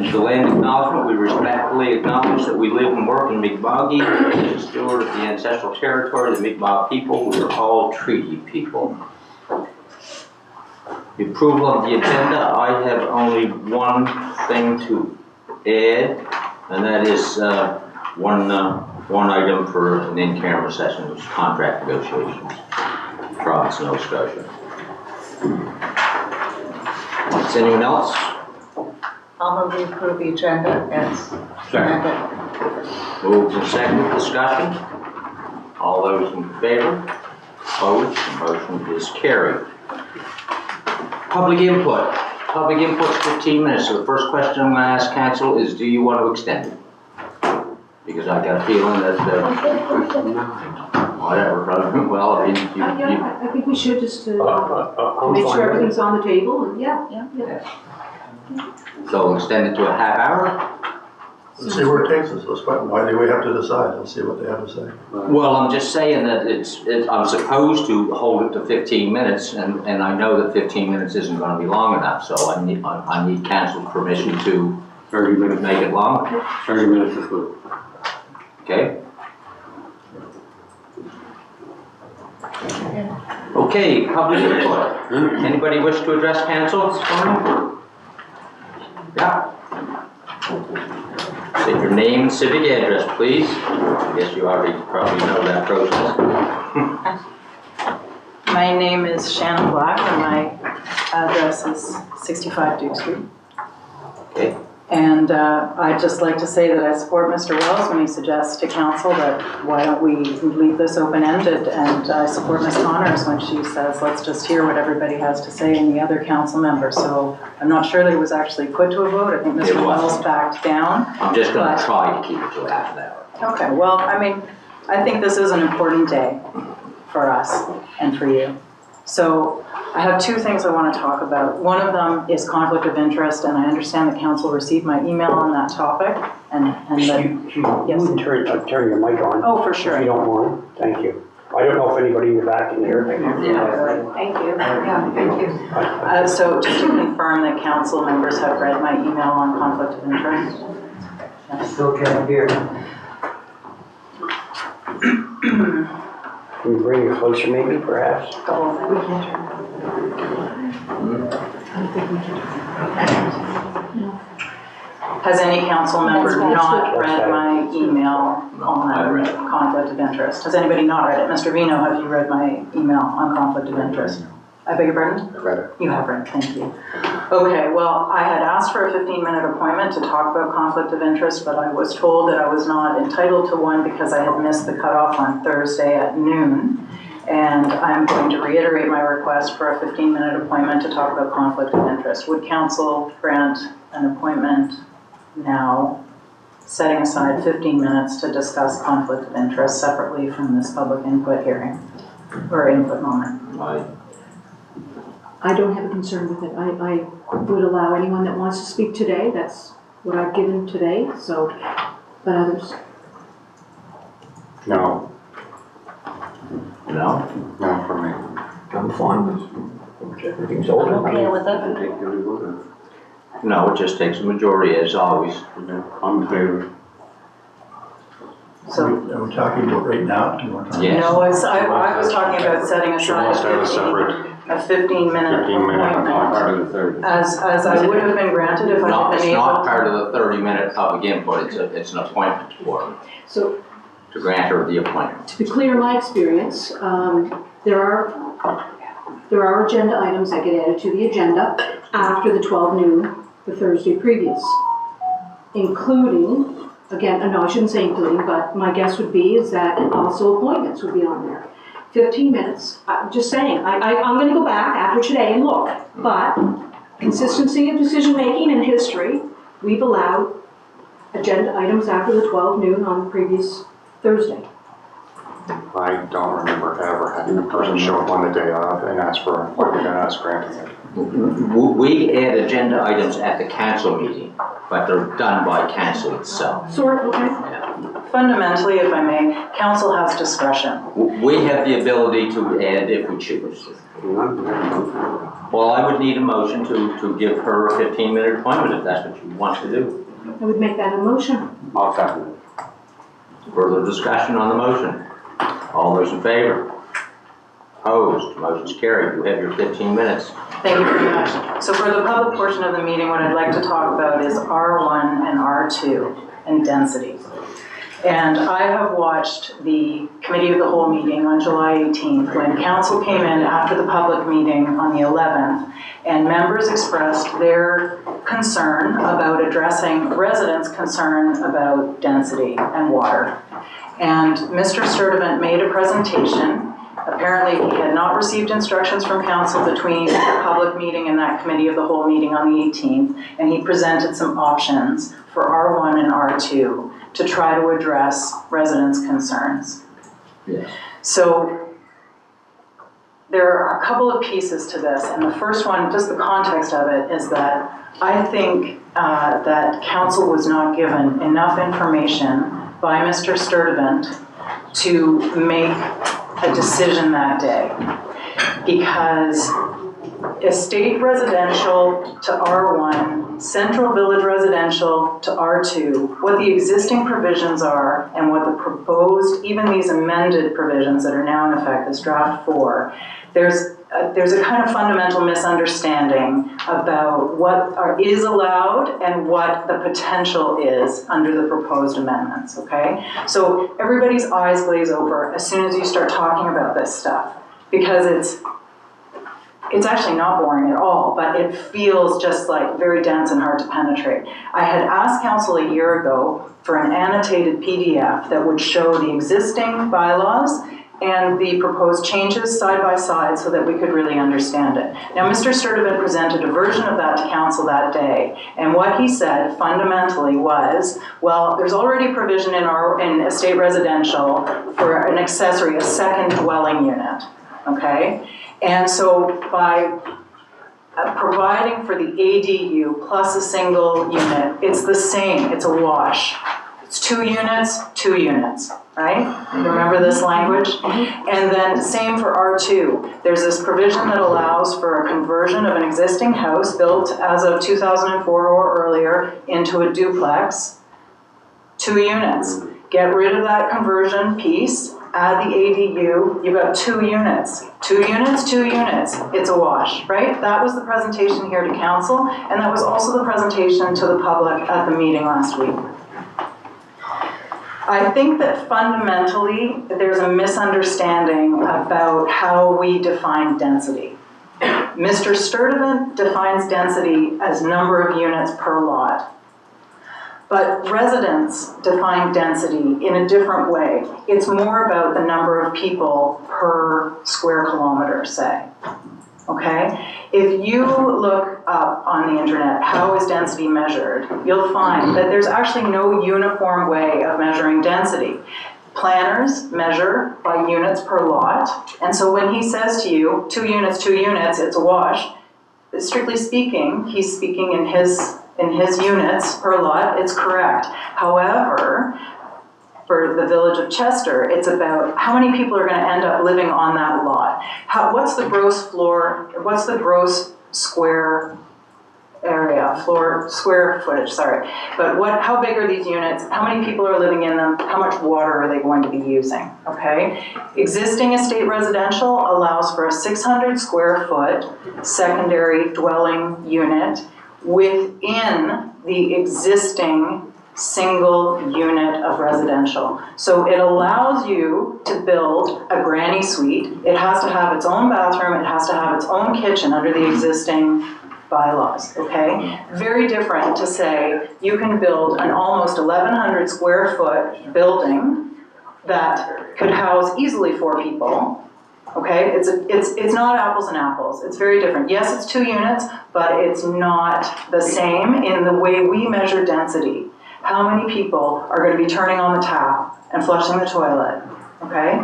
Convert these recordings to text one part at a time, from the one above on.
And the land acknowledgement, we respectfully acknowledge that we live and work in Mi'kmaq, as steward of the ancestral territory of the Mi'kmaq people. We are all treaty people. The approval of the agenda, I have only one thing to add, and that is one item for an in-camera session, which is contract negotiations, province of Nova Scotia. Is anyone else? I'll move to approve the agenda as amended. Moved and seconded, discussion. All those in favor? Opposed? The motion is carried. Public input. Public input is 15 minutes. So the first question I'm going to ask council is, do you want to extend it? Because I got a feeling that, whatever, well, I mean, I think we should just to make sure everything's on the table. And yeah. So extend it to a half hour? Let's see where it takes us. Why do we have to decide? Let's see what they have to say. Well, I'm just saying that I'm supposed to hold it to 15 minutes, and I know that 15 minutes isn't going to be long enough, so I need council permission to 30 minutes. Make it longer. 30 minutes is good. Okay. Okay, public input. Anybody wish to address council this morning? Yeah. State your name, civic address, please. I guess you already probably know that process. My name is Shannon Black, and my address is 65 Duke Street. Okay. And I'd just like to say that I support Mr. Wells when he suggests to council that why don't we leave this open-ended, and I support Ms. Connors when she says let's just hear what everybody has to say and the other council members. So I'm not sure that it was actually put to a vote. I think Mr. Wells backed down. I'm just going to try to keep it to half an hour. Okay, well, I mean, I think this is an important day for us and for you. So I have two things I want to talk about. One of them is conflict of interest, and I understand the council received my email on that topic. And You yes. can turn your mic on. Oh, for sure. If you don't mind. Thank you. I don't know if anybody in the back can hear. Yeah. Thank you. Yeah, thank you. So just to confirm that council members have read my email on conflict of interest. Yes. Still can't hear. Can you bring it closer maybe, perhaps? Couple of things. Has any council member not read my email on conflict of interest? Has anybody not read it? Mr. Vino, have you read my email on conflict of interest? I beg your pardon? I read it. You have read it, thank you. Okay, well, I had asked for a 15-minute appointment to talk about conflict of interest, but I was told that I was not entitled to one because I had missed the cutoff on Thursday at noon. And I'm going to reiterate my request for a 15-minute appointment to talk about conflict of interest. Would council grant an appointment now, setting aside 15 minutes to discuss conflict of interest separately from this public input hearing, or input moment? I don't have a concern with it. I would allow anyone that wants to speak today. That's what I've given today. So, but others. No. No? No, for me. I'm fine with it. Everything's open. Okay with that? No, it just takes a majority as always. I'm in favor. So, Are we talking about right now? Do you want to talk? Yes. no, I was talking about setting aside Wants to have a separate a 15-minute 15-minute appointment. part of the third. As I would have been granted if I No, had been it's able not to. part of the 30-minute public input. It's an appointment for So to grant her the appointment. to be clear, in my experience, there are agenda items that get added to the agenda after the 12 noon, the Thursday previous, including, again, no, I shouldn't say including, but my guess would be is that also appointments would be on there. 15 minutes, I'm just saying, I'm gonna go back after today and look, but consistency of decision-making and history, we've allowed agenda items after the 12 noon on the previous Thursday. I don't remember ever having a person show up on the day of and ask for an appointment and ask granting it. We add agenda items at the council meeting, but they're done by council itself. Sort, okay? Yeah. fundamentally, if I may, council has discretion. We have the ability to add if we choose. Well, I would need a motion to give her a 15-minute appointment if that's what you want to do. I would make that a motion. I'll second it. Further discussion on the motion? All those in favor? Opposed? Motion's carried. You have your 15 minutes. Thank you very much. So for the public portion of the meeting, what I'd like to talk about is R1 and R2 and density. And I have watched the Committee of the Whole meeting on July 18th when council came in after the public meeting on the 11th, and members expressed their concern about addressing residents' concern about density and water. And Mr. Sturdivant made a presentation. Apparently, he had not received instructions from council between the public meeting and that Committee of the Whole meeting on the 18th, and he presented some options for R1 and R2 to try to address residents' concerns. Yes. So there are a couple of pieces to this, and the first one, just the context of it, is that I think that council was not given enough information by Mr. Sturdivant to make a decision that day, because estate residential to R1, central village residential to R2, what the existing provisions are and what the proposed, even these amended provisions that are now in effect, this draft 4, there's a kind of fundamental misunderstanding about what is allowed and what the potential is under the proposed amendments, okay? So everybody's eyes glaze over as soon as you start talking about this stuff, because it's actually not boring at all, but it feels just like very dense and hard to penetrate. I had asked council a year ago for an annotated PDF that would show the existing bylaws and the proposed changes side by side so that we could really understand it. Now, Mr. Sturdivant presented a version of that to council that day, and what he said fundamentally was, well, there's already a provision in estate residential for an accessory, a second dwelling unit, okay? And so by providing for the ADU plus a single unit, it's the same, it's a wash. It's 2 units, right? Remember this language? And then same for R2. There's this provision that allows for a conversion of an existing house built as of 2004 or earlier into a duplex, 2 units. Get rid of that conversion piece, add the ADU, you've got 2 units. 2 units, it's a wash, right? That was the presentation here to council, and that was also the presentation to the public at the meeting last week. I think that fundamentally there's a misunderstanding about how we define density. Mr. Sturdivant defines density as number of units per lot. But residents define density in a different way. It's more about the number of people per square kilometer, say. Okay? If you look up on the internet, how is density measured, you'll find that there's actually no uniform way of measuring density. Planners measure by units per lot, and so when he says to you, 2 units, it's a wash, strictly speaking, he's speaking in his units per lot, it's correct. However, for the village of Chester, it's about how many people are going to end up living on that lot. What's the gross square area, square footage, sorry. But how big are these units? How many people are living in them? How much water are they going to be using, okay? Existing estate residential allows for a 600 square foot secondary dwelling unit within the existing single unit of residential. So it allows you to build a granny suite. It has to have its own bathroom. It has to have its own kitchen under the existing bylaws, okay? Very different to say you can build an almost 1,100 square foot building that could house easily 4 people. Okay, it's not apples and apples. It's very different. Yes, it's 2 units, but it's not the same in the way we measure density. How many people are going to be turning on the tap and flushing the toilet? Okay,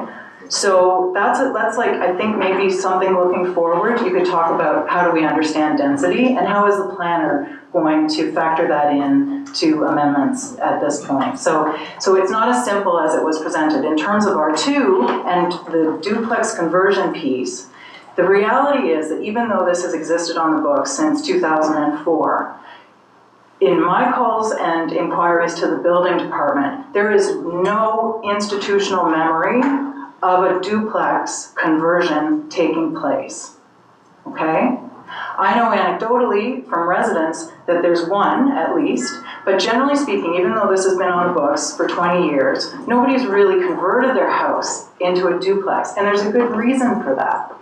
So that's like, I think maybe something looking forward, you could talk about how do we understand density and how is the planner going to factor that in to amendments at this point. So it's not as simple as it was presented. In terms of R2 and the duplex conversion piece, the reality is that even though this has existed on the books since 2004, in my calls and inquiries to the building department, there is no institutional memory of a duplex conversion taking place, okay? I know anecdotally from residents that there's one at least, but generally speaking, even though this has been on the books for 20 years, nobody's really converted their house into a duplex, and there's a good reason for that.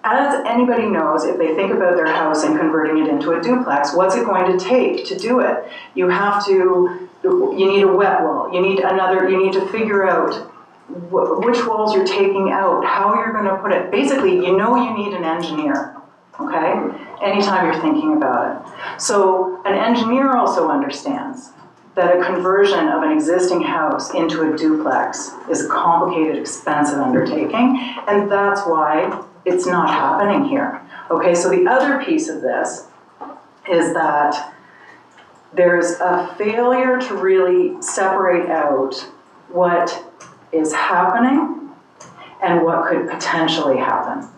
As anybody knows, if they think about their house and converting it into a duplex, what's it going to take to do it? You need a wet wall, you need to figure out which walls you're taking out, how you're going to put it. Basically, you need an engineer, okay? Anytime you're thinking about it. So an engineer also understands that a conversion of an existing house into a duplex is a complicated, expensive undertaking, and that's why it's not happening here. Okay, so the other piece of this is that there's a failure to really separate out what is happening and what could potentially happen,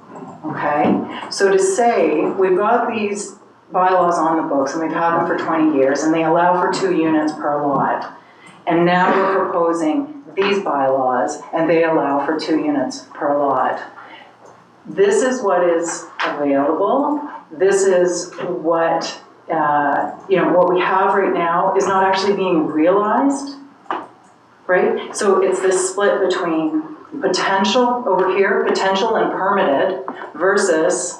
okay? So to say, we've got these bylaws on the books and we've had them for 20 years and they allow for 2 units per lot. And now we're proposing these bylaws and they allow for 2 units per lot. This is what is available. This is what, what we have right now is not actually being realized. Right? So it's this split between potential over here, potential and permitted, versus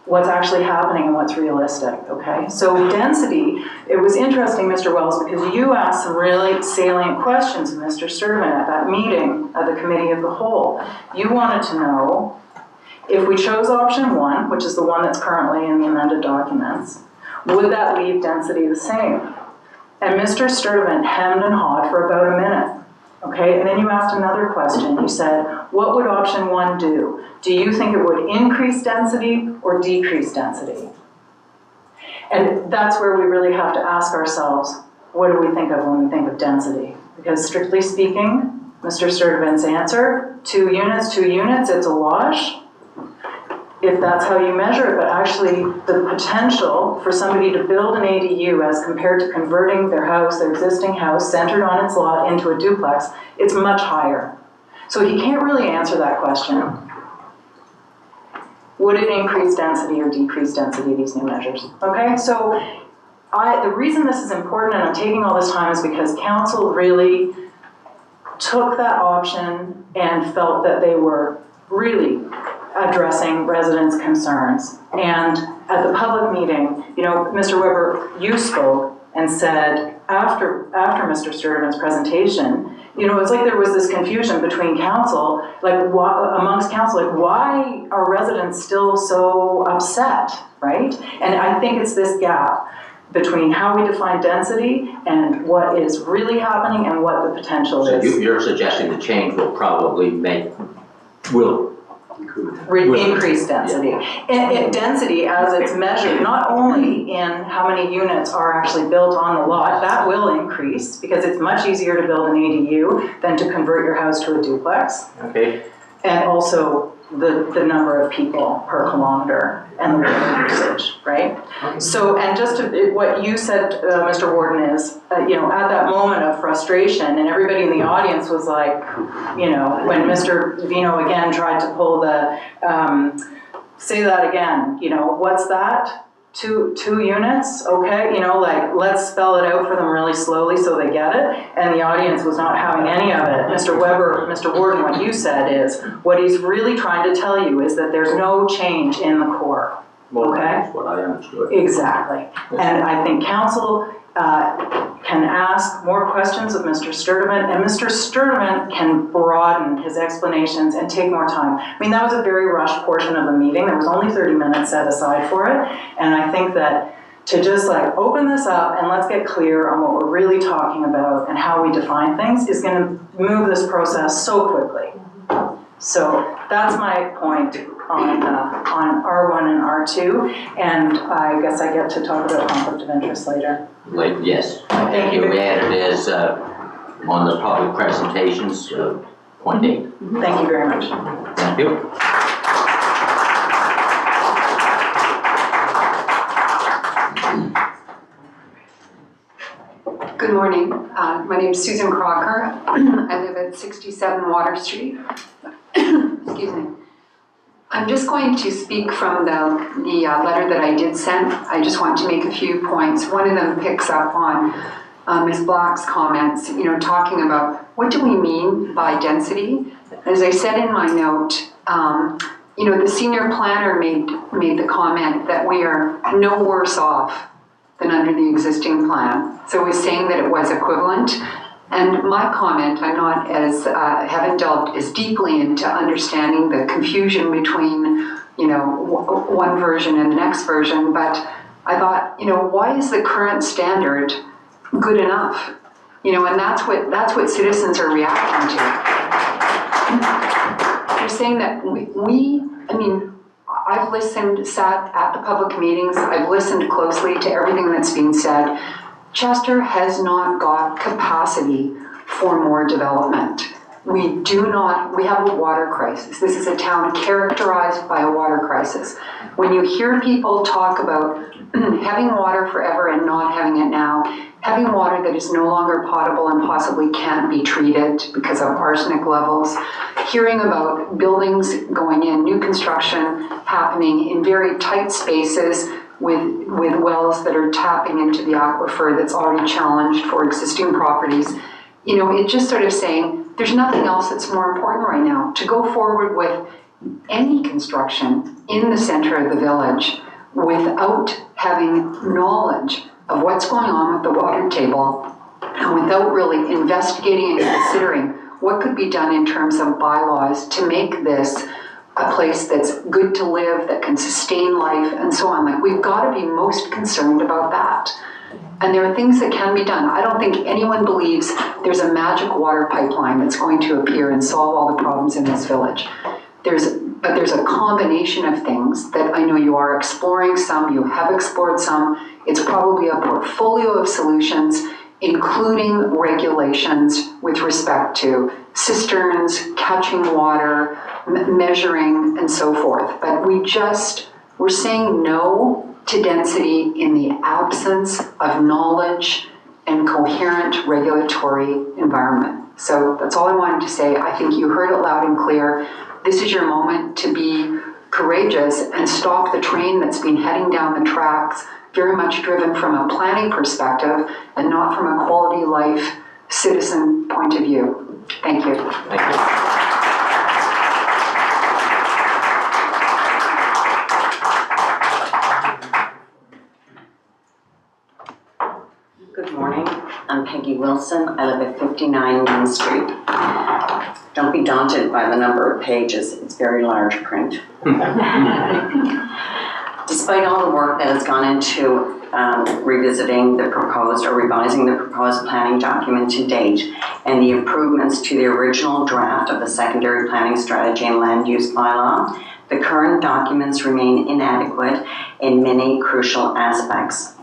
what's actually happening and what's realistic, okay? So density, it was interesting, Mr. Wells, because you asked some really salient questions of Mr. Sturtevant at that meeting of the Committee of the Whole. You wanted to know if we chose option 1, which is the one that's currently in the amended documents, would that leave density the same? And Mr. Sturtevant hemmed and hawed for about a minute, okay? And then you asked another question. You said, what would option 1 do? Do you think it would increase density or decrease density? And that's where we really have to ask ourselves, what do we think of when we think of density? Because strictly speaking, Mr. Sturtevant's answer, 2 units, it's a wash. If that's how you measure it, but actually the potential for somebody to build an ADU as compared to converting their house, their existing house, centered on its lot into a duplex, it's much higher. So he can't really answer that question. Would it increase density or decrease density, these new measures? Okay, so the reason this is important and I'm taking all this time is because council really took that option and felt that they were really addressing residents' concerns. And at the public meeting, Mr. Weber, you spoke and said after Mr. Sturtevant's presentation, it's like there was this confusion between council, amongst council, why are residents still so upset, right? And I think it's this gap between how we define density and what is really happening and what the potential is. So you're suggesting the change will probably increase density. Yeah. And density as it's measured, not only in how many units are actually built on the lot, that will increase because it's much easier to build an ADU than to convert your house to a duplex. Okay. And also the number of people per kilometer and the water usage, right? Okay. So, and just what you said, Mr. Warden, is, at that moment of frustration, and everybody in the audience was like, when Mr. Vino again tried to pull the, say that again, what's that? Two units, okay, let's spell it out for them really slowly so they get it, and the audience was not having any of it. Mr. Weber, Mr. Warden, what you said is, what he's really trying to tell you is that there's no change in the core, Well, okay? that's what I understood. Exactly, and I think council can ask more questions of Mr. Sturtevant, and Mr. Sturtevant can broaden his explanations and take more time. I mean, that was a very rushed portion of the meeting. There was only 30 minutes set aside for it, and I think that to just like open this up and let's get clear on what we're really talking about and how we define things is going to move this process so quickly. So that's my point on R1 and R2, and I guess I get to talk about conflict of interest later. Yes, thank you. We added as on the public presentations, point 8. Thank you very much. Thank you. Good morning. My name is Susan Crocker. I live at 67 Water Street. Excuse me. I'm just going to speak from the letter that I did send. I just want to make a few points. One of them picks up on Ms. Black's comments, talking about what do we mean by density. As I said in my note, the senior planner made the comment that we are no worse off than under the existing plan. So we're saying that it was equivalent. And my comment, I'm not haven't delved as deeply into understanding the confusion between, one version and the next version, but I thought, why is the current standard good enough? And that's what citizens are reacting to. They're saying that I've sat at the public meetings, I've listened closely to everything that's being said. Chester has not got capacity for more development. We have a water crisis. This is a town characterized by a water crisis. When you hear people talk about having water forever and not having it now, having water that is no longer potable and possibly can't be treated because of arsenic levels, hearing about buildings going in, new construction happening in very tight spaces with wells that are tapping into the aquifer that's already challenged for existing properties. It's just sort of saying there's nothing else that's more important right now. To go forward with any construction in the center of the village without having knowledge of what's going on with the water table and without really investigating and considering what could be done in terms of bylaws to make this a place that's good to live, that can sustain life, and so on. Like, we've got to be most concerned about that. And there are things that can be done. I don't think anyone believes there's a magic water pipeline that's going to appear and solve all the problems in this village. But there's a combination of things that I know you are exploring some, you have explored some. It's probably a portfolio of solutions, including regulations with respect to cisterns, catching water, measuring, and so forth. But we're saying no to density in the absence of knowledge and coherent regulatory environment. So that's all I wanted to say. I think you heard it loud and clear. This is your moment to be courageous and stop the train that's been heading down the tracks, very much driven from a planning perspective and not from a quality life citizen point of view. Thank you. Thank you. Good morning, I'm Peggy Wilson. I live at 59 Main Street. Don't be daunted by the number of pages, it's very large print. Despite all the work that has gone into revisiting the proposed or revising the proposed planning document to date and the improvements to the original draft of the secondary planning strategy and land use bylaw, the current documents remain inadequate in many crucial aspects.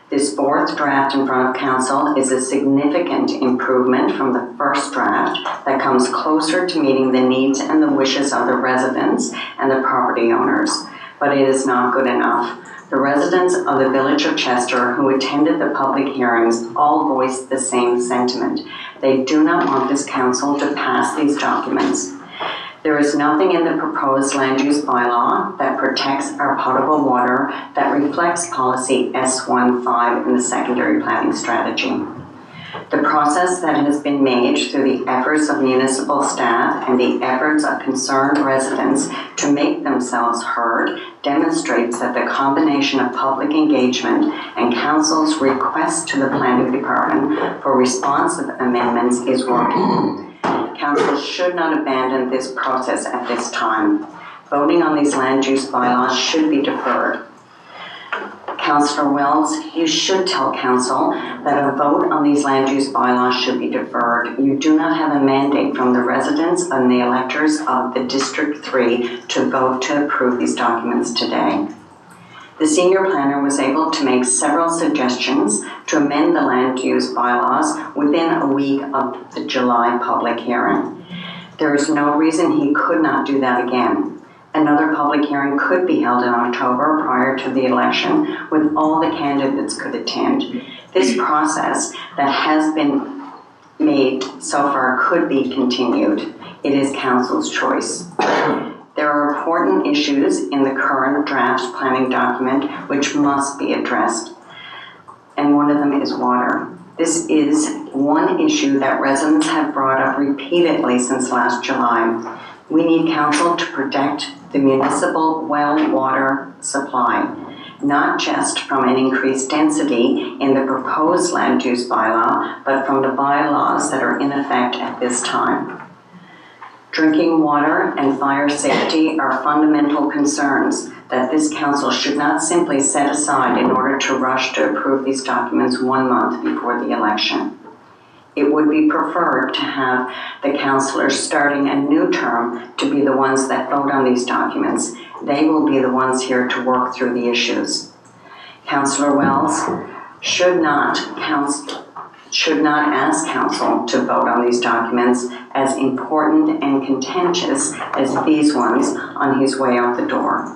This fourth draft in front of council is a significant improvement from the first draft that comes closer to meeting the needs and the wishes of the residents and the property owners, but it is not good enough. The residents of the village of Chester who attended the public hearings all voiced the same sentiment. They do not want this council to pass these documents. There is nothing in the proposed land use bylaw that protects our potable water that reflects policy S15 in the secondary planning strategy. The process that has been made through the efforts of municipal staff and the efforts of concerned residents to make themselves heard demonstrates that the combination of public engagement and council's request to the planning department for responsive amendments is working. Council should not abandon this process at this time. Voting on these land use bylaws should be deferred. Councillor Wells, you should tell council that a vote on these land use bylaws should be deferred. You do not have a mandate from the residents and the electors of the District 3 to vote to approve these documents today. The senior planner was able to make several suggestions to amend the land use bylaws within a week of the July public hearing. There is no reason he could not do that again. Another public hearing could be held in October prior to the election with all the candidates could attend. This process that has been made so far could be continued. It is council's choice. There are important issues in the current draft planning document which must be addressed, and one of them is water. This is one issue that residents have brought up repeatedly since last July. We need council to protect the municipal well water supply, not just from an increased density in the proposed land use bylaw, but from the bylaws that are in effect at this time. Drinking water and fire safety are fundamental concerns that this council should not simply set aside in order to rush to approve these documents 1 month before the election. It would be preferred to have the councillors starting a new term to be the ones that vote on these documents. They will be the ones here to work through the issues. Councillor Wells should not ask council to vote on these documents as important and contentious as these ones on his way out the door.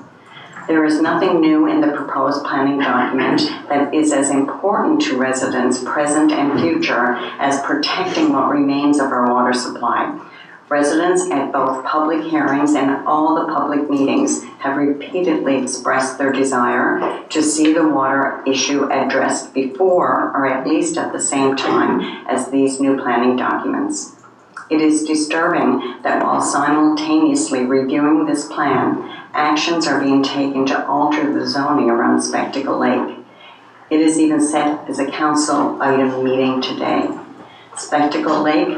There is nothing new in the proposed planning document that is as important to residents present and future as protecting what remains of our water supply. Residents at both public hearings and all the public meetings have repeatedly expressed their desire to see the water issue addressed before, or at least at the same time, as these new planning documents. It is disturbing that while simultaneously reviewing this plan, actions are being taken to alter the zoning around Spectacle Lake. It is even set as a council item meeting today. Spectacle Lake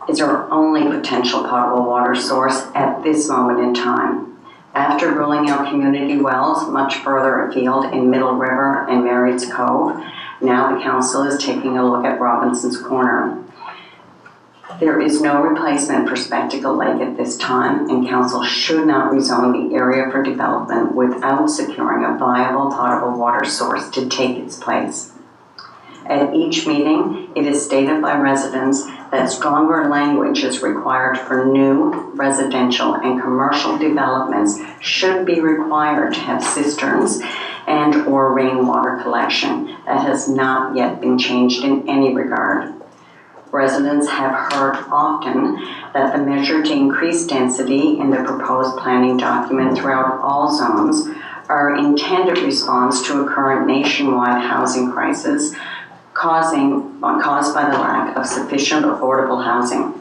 is our only potential potable water source at this moment in time. After ruling out community wells much further afield in Middle River and Mary's Cove, now the council is taking a look at Robinson's Corner. There is no replacement for Spectacle Lake at this time, and council should not rezone the area for development without securing a viable potable water source to take its place. At each meeting, it is stated by residents that stronger language is required for new residential and commercial developments should be required to have cisterns and or rainwater collection. That has not yet been changed in any regard. Residents have heard often that the measure to increase density in the proposed planning document throughout all zones are intended response to a current nationwide housing crisis caused by the lack of sufficient affordable housing.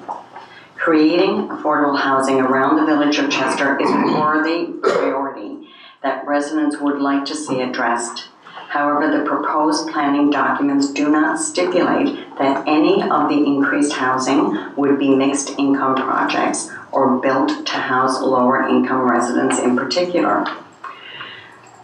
Creating affordable housing around the village of Chester is a worthy priority that residents would like to see addressed. However, the proposed planning documents do not stipulate that any of the increased housing would be mixed income projects or built to house lower income residents in particular.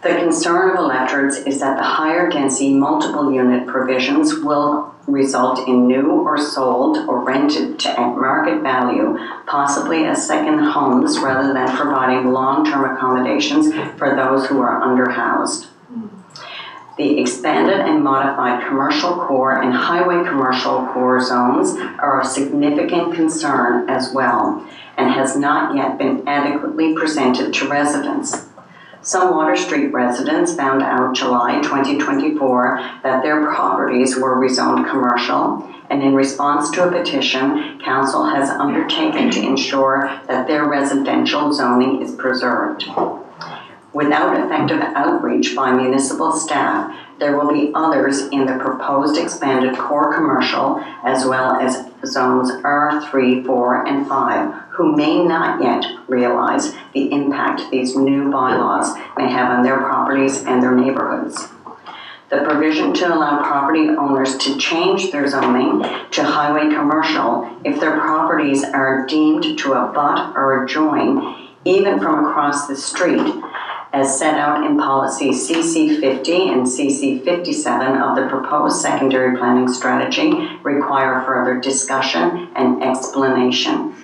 The concern of electorates is that the higher density multiple unit provisions will result in new or sold or rented to at market value, possibly as second homes rather than providing long-term accommodations for those who are underhoused. The expanded and modified commercial core and highway commercial core zones are of significant concern as well and has not yet been adequately presented to residents. Some Water Street residents found out July 2024 that their properties were rezoned commercial, and in response to a petition, council has undertaken to ensure that their residential zoning is preserved. Without effective outreach by municipal staff, there will be others in the proposed expanded core commercial as well as zones R3, 4, and 5 who may not yet realize the impact these new bylaws may have on their properties and their neighborhoods. The provision to allow property owners to change their zoning to highway commercial if their properties are deemed to abut or adjoin, even from across the street, as set out in policy CC 50 and CC 57 of the proposed secondary planning strategy require further discussion and explanation.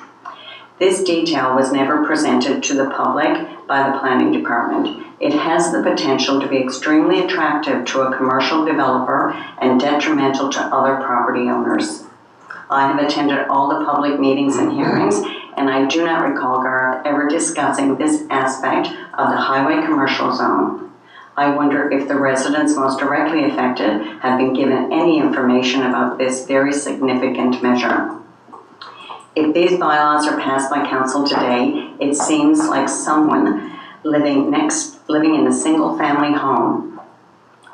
This detail was never presented to the public by the planning department. It has the potential to be extremely attractive to a commercial developer and detrimental to other property owners. I have attended all the public meetings and hearings, and I do not recall Garth ever discussing this aspect of the highway commercial zone. I wonder if the residents most directly affected have been given any information about this very significant measure. If these bylaws are passed by council today, it seems like someone living in a single-family home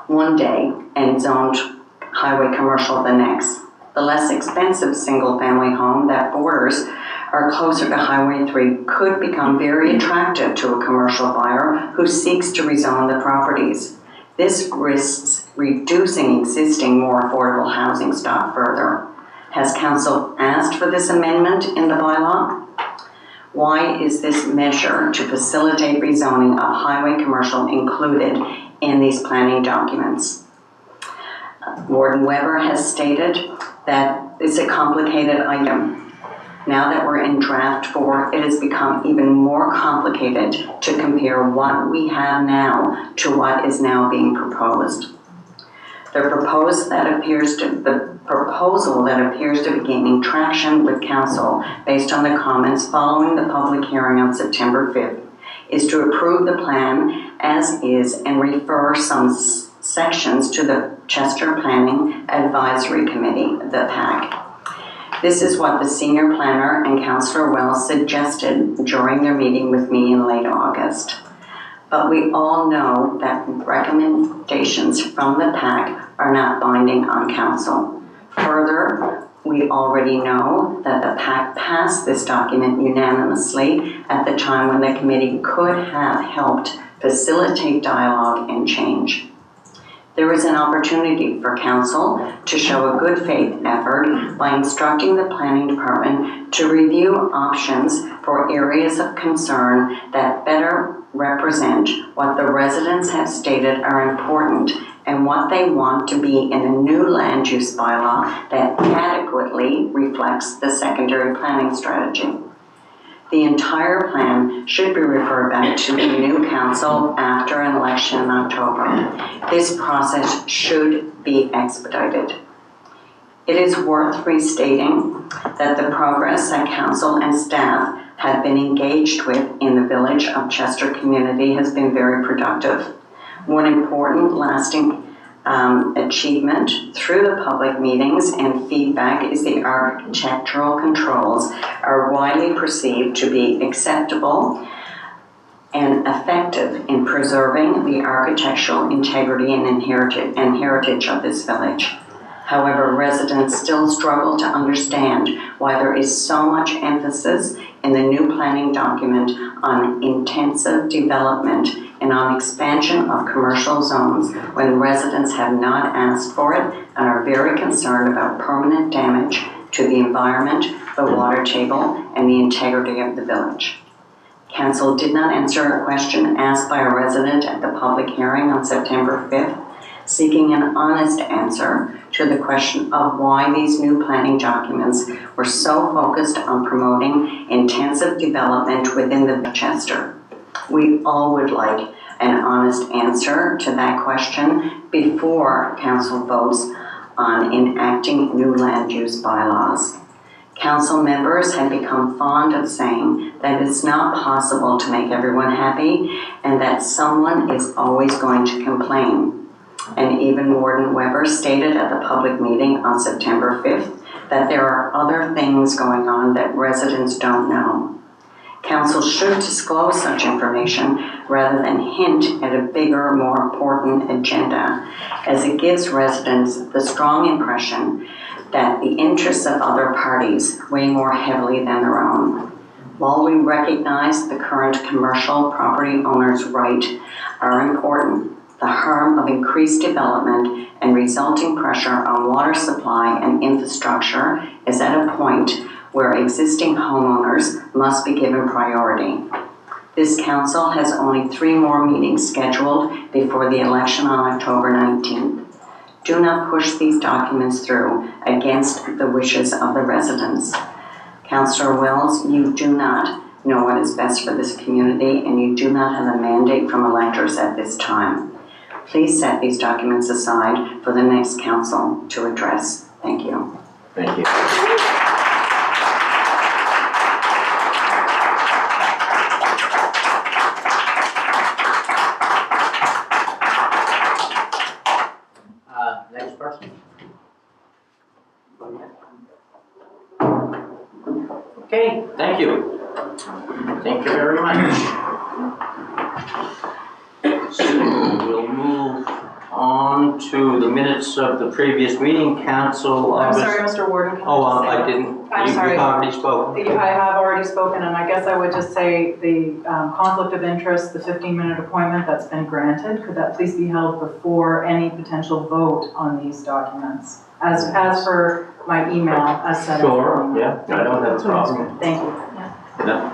one day and zoned highway commercial the next. The less expensive single-family home that borders or closer to Highway 3 could become very attractive to a commercial buyer who seeks to rezone the properties. This risks reducing existing more affordable housing stock further. Has council asked for this amendment in the bylaw? Why is this measure to facilitate rezoning of highway commercial included in these planning documents? Warden Weber has stated that it's a complicated item. Now that we're in draft 4, it has become even more complicated to compare what we have now to what is now being proposed. The proposal that appears to be gaining traction with council based on the comments following the public hearing on September 5th is to approve the plan as is and refer some sections to the Chester Planning Advisory Committee, the PAC. This is what the senior planner and Councillor Wells suggested during their meeting with me in late August. But we all know that recommendations from the PAC are not binding on council. Further, we already know that the PAC passed this document unanimously at the time when the committee could have helped facilitate dialogue and change. There is an opportunity for council to show a good faith effort by instructing the planning department to review options for areas of concern that better represent what the residents have stated are important and what they want to be in a new land use bylaw that adequately reflects the secondary planning strategy. The entire plan should be referred back to the new council after an election in October. This process should be expedited. It is worth restating that the progress that council and staff have been engaged with in the Village of Chester community has been very productive. One important lasting achievement through the public meetings and feedback is the architectural controls are widely perceived to be acceptable and effective in preserving the architectural integrity and heritage of this village. However, residents still struggle to understand why there is so much emphasis in the new planning document on intensive development and on expansion of commercial zones when residents have not asked for it and are very concerned about permanent damage to the environment, the water table, and the integrity of the village. Council did not answer a question asked by a resident at the public hearing on September 5th, seeking an honest answer to the question of why these new planning documents were so focused on promoting intensive development within the Chester. We all would like an honest answer to that question before council votes on enacting new land use bylaws. Council members have become fond of saying that it's not possible to make everyone happy and that someone is always going to complain. And even Warden Weber stated at the public meeting on September 5th that there are other things going on that residents don't know. Council should disclose such information rather than hint at a bigger, more important agenda, as it gives residents the strong impression that the interests of other parties weigh more heavily than their own. While we recognize the current commercial property owners' rights are important, the harm of increased development and resulting pressure on water supply and infrastructure is at a point where existing homeowners must be given priority. This council has only 3 more meetings scheduled before the election on October 19th. Do not push these documents through against the wishes of the residents. Councillor Wills, you do not know what is best for this community, and you do not have a mandate from electors at this time. Please set these documents aside for the next council to address. Thank you. Thank you. Next person. Okay, thank you. Thank you very much. So we'll move on to the minutes of the previous meeting, Council. I'm sorry, Mr. Warden. Can Oh, just say- I didn't. I'm sorry. You've already spoken. I have already spoken, and I guess I would just say the conflict of interest, the 15-minute appointment that's been granted, could that please be held before any potential vote on these documents? As per my email, as set out. Sure, yeah, I don't have a problem. Thank you. Yeah.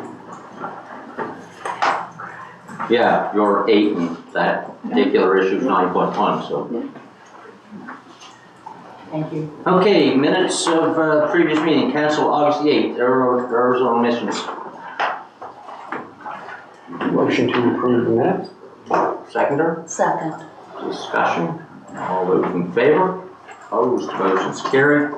Yeah, your 8 and that particular issue is 9.1, so. Thank you. Okay, minutes of previous meeting, Council August the 8th, errors or omissions. Motion to approve the minutes? Seconder, Second. discussion, all those in favor? Opposed, motion's carried.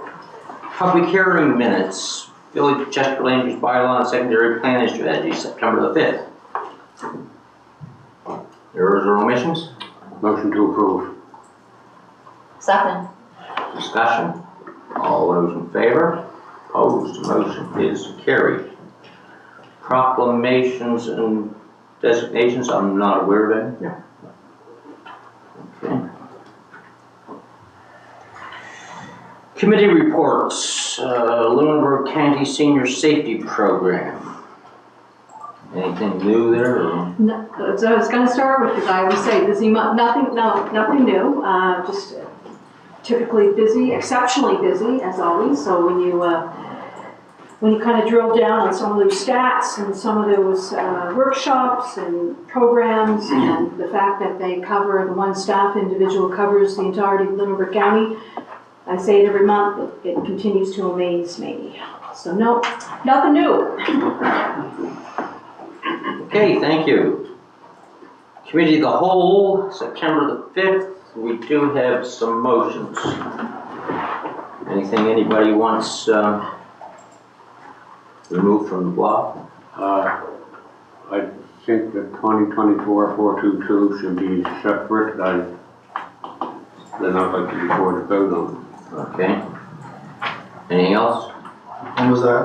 Public hearing minutes, Village of Chester Land Use Bylaw and Secondary Plan and Strategy, September the 5th. Errors or omissions? Motion to approve. Second. Discussion, all those in favor? Opposed, motion is carried. Proclamations and designations, I'm not aware of any. Yeah. Okay. Committee reports, Lunenburg County Senior Safety Program. Anything new there? Or? No, so I was going to start with, because I always say, nothing new, just typically busy, exceptionally busy, as always. So when you kind of drill down on some of those stats and some of those workshops and programs, and the fact that they cover, the one staff individual covers the entirety of Lunenburg County, I say it every month, it continues to amaze me. So no, nothing new. Okay, thank you. Committee of the Whole, September the 5th, we do have some motions. Anything anybody wants removed from the block? I think that 2024-422 should be separate. Then I'd like to be forward to vote on. Okay. Anything else? When was that?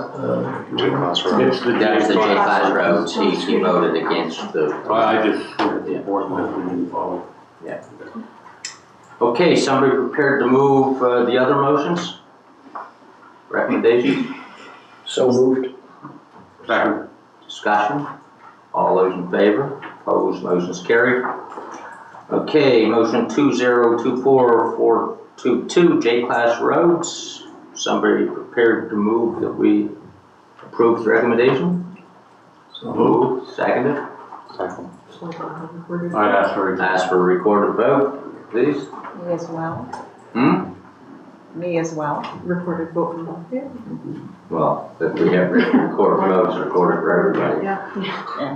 J-Class road. It's the That was the J-Class roads. He voted against the. I just think it's important that we didn't follow. Yeah. Okay, somebody prepared to move the other motions? Recommendations? So moved. Second. Discussion? All those in favor? Opposed, motion's carried. Okay, motion 2024422, J-Class roads. Somebody prepared to move that we approve the recommendation? So moved. Seconded? Second. I'd ask for a Ask for a recorded vote, please. Me as well. Hmm? Me as well. Recorded vote. Well, if we have recorded votes, recorded for everybody. Yeah.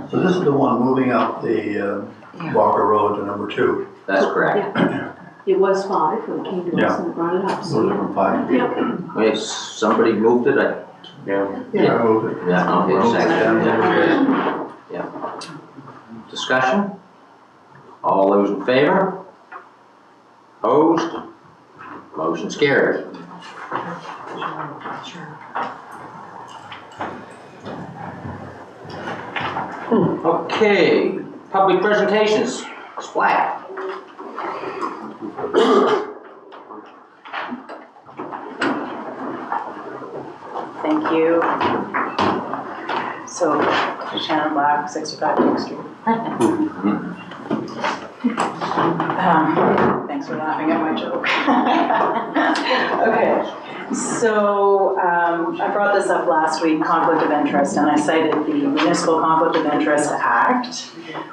So this is the one moving up the Walker Road to number 2. That's correct. Yeah. It was 5 when it came to us and brought it up. So different 5. Yep. Okay, somebody moved it? Yeah, I moved it. Yeah, okay, second. Yeah. Discussion? All those in favor? Opposed? Motion's carried. Okay, public presentations. Splat. Thank you. So, Shannon Black, 65 Duke Street. Thanks for laughing at my joke. Okay, so I brought this up last week, conflict of interest, and I cited the Municipal Conflict of Interest Act,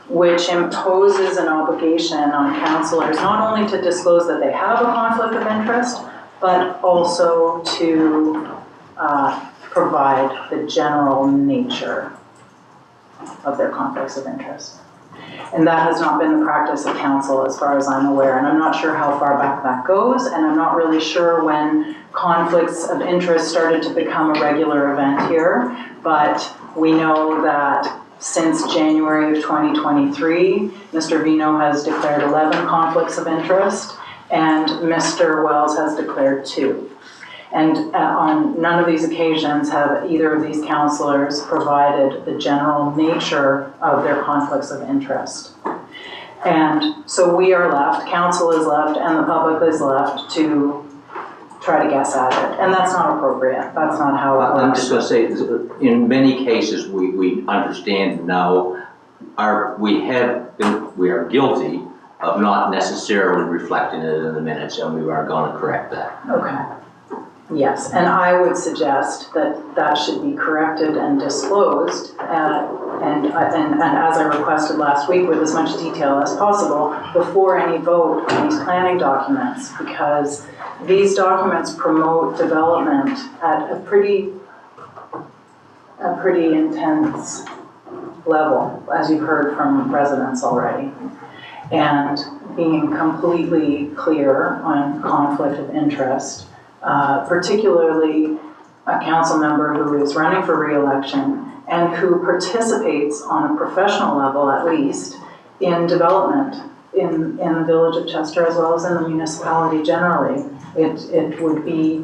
which imposes an obligation on councillors not only to disclose that they have a conflict of interest, but also to provide the general nature of their conflicts of interest. And that has not been the practice of council as far as I'm aware, and I'm not sure how far back that goes, and I'm not really sure when conflicts of interest started to become a regular event here, but we know that since January of 2023, Mr. Vino has declared 11 conflicts of interest, and Mr. Wells has declared 2. And on none of these occasions have either of these councillors provided the general nature of their conflicts of interest. And so we are left, council is left, and the public is left to try to guess at it. And that's not appropriate. That's not how it works. I'm just going to say, in many cases, we understand now, we are guilty of not necessarily reflecting it in the minutes, and we are going to correct that. Okay. Yes, and I would suggest that that should be corrected and disclosed, and as I requested last week, with as much detail as possible before any vote on these planning documents, because these documents promote development at a pretty intense level, as you've heard from residents already. And being completely clear on conflict of interest, particularly a council member who is running for re-election and who participates on a professional level, at least, in development in the village of Chester as well as in the municipality generally. It would be,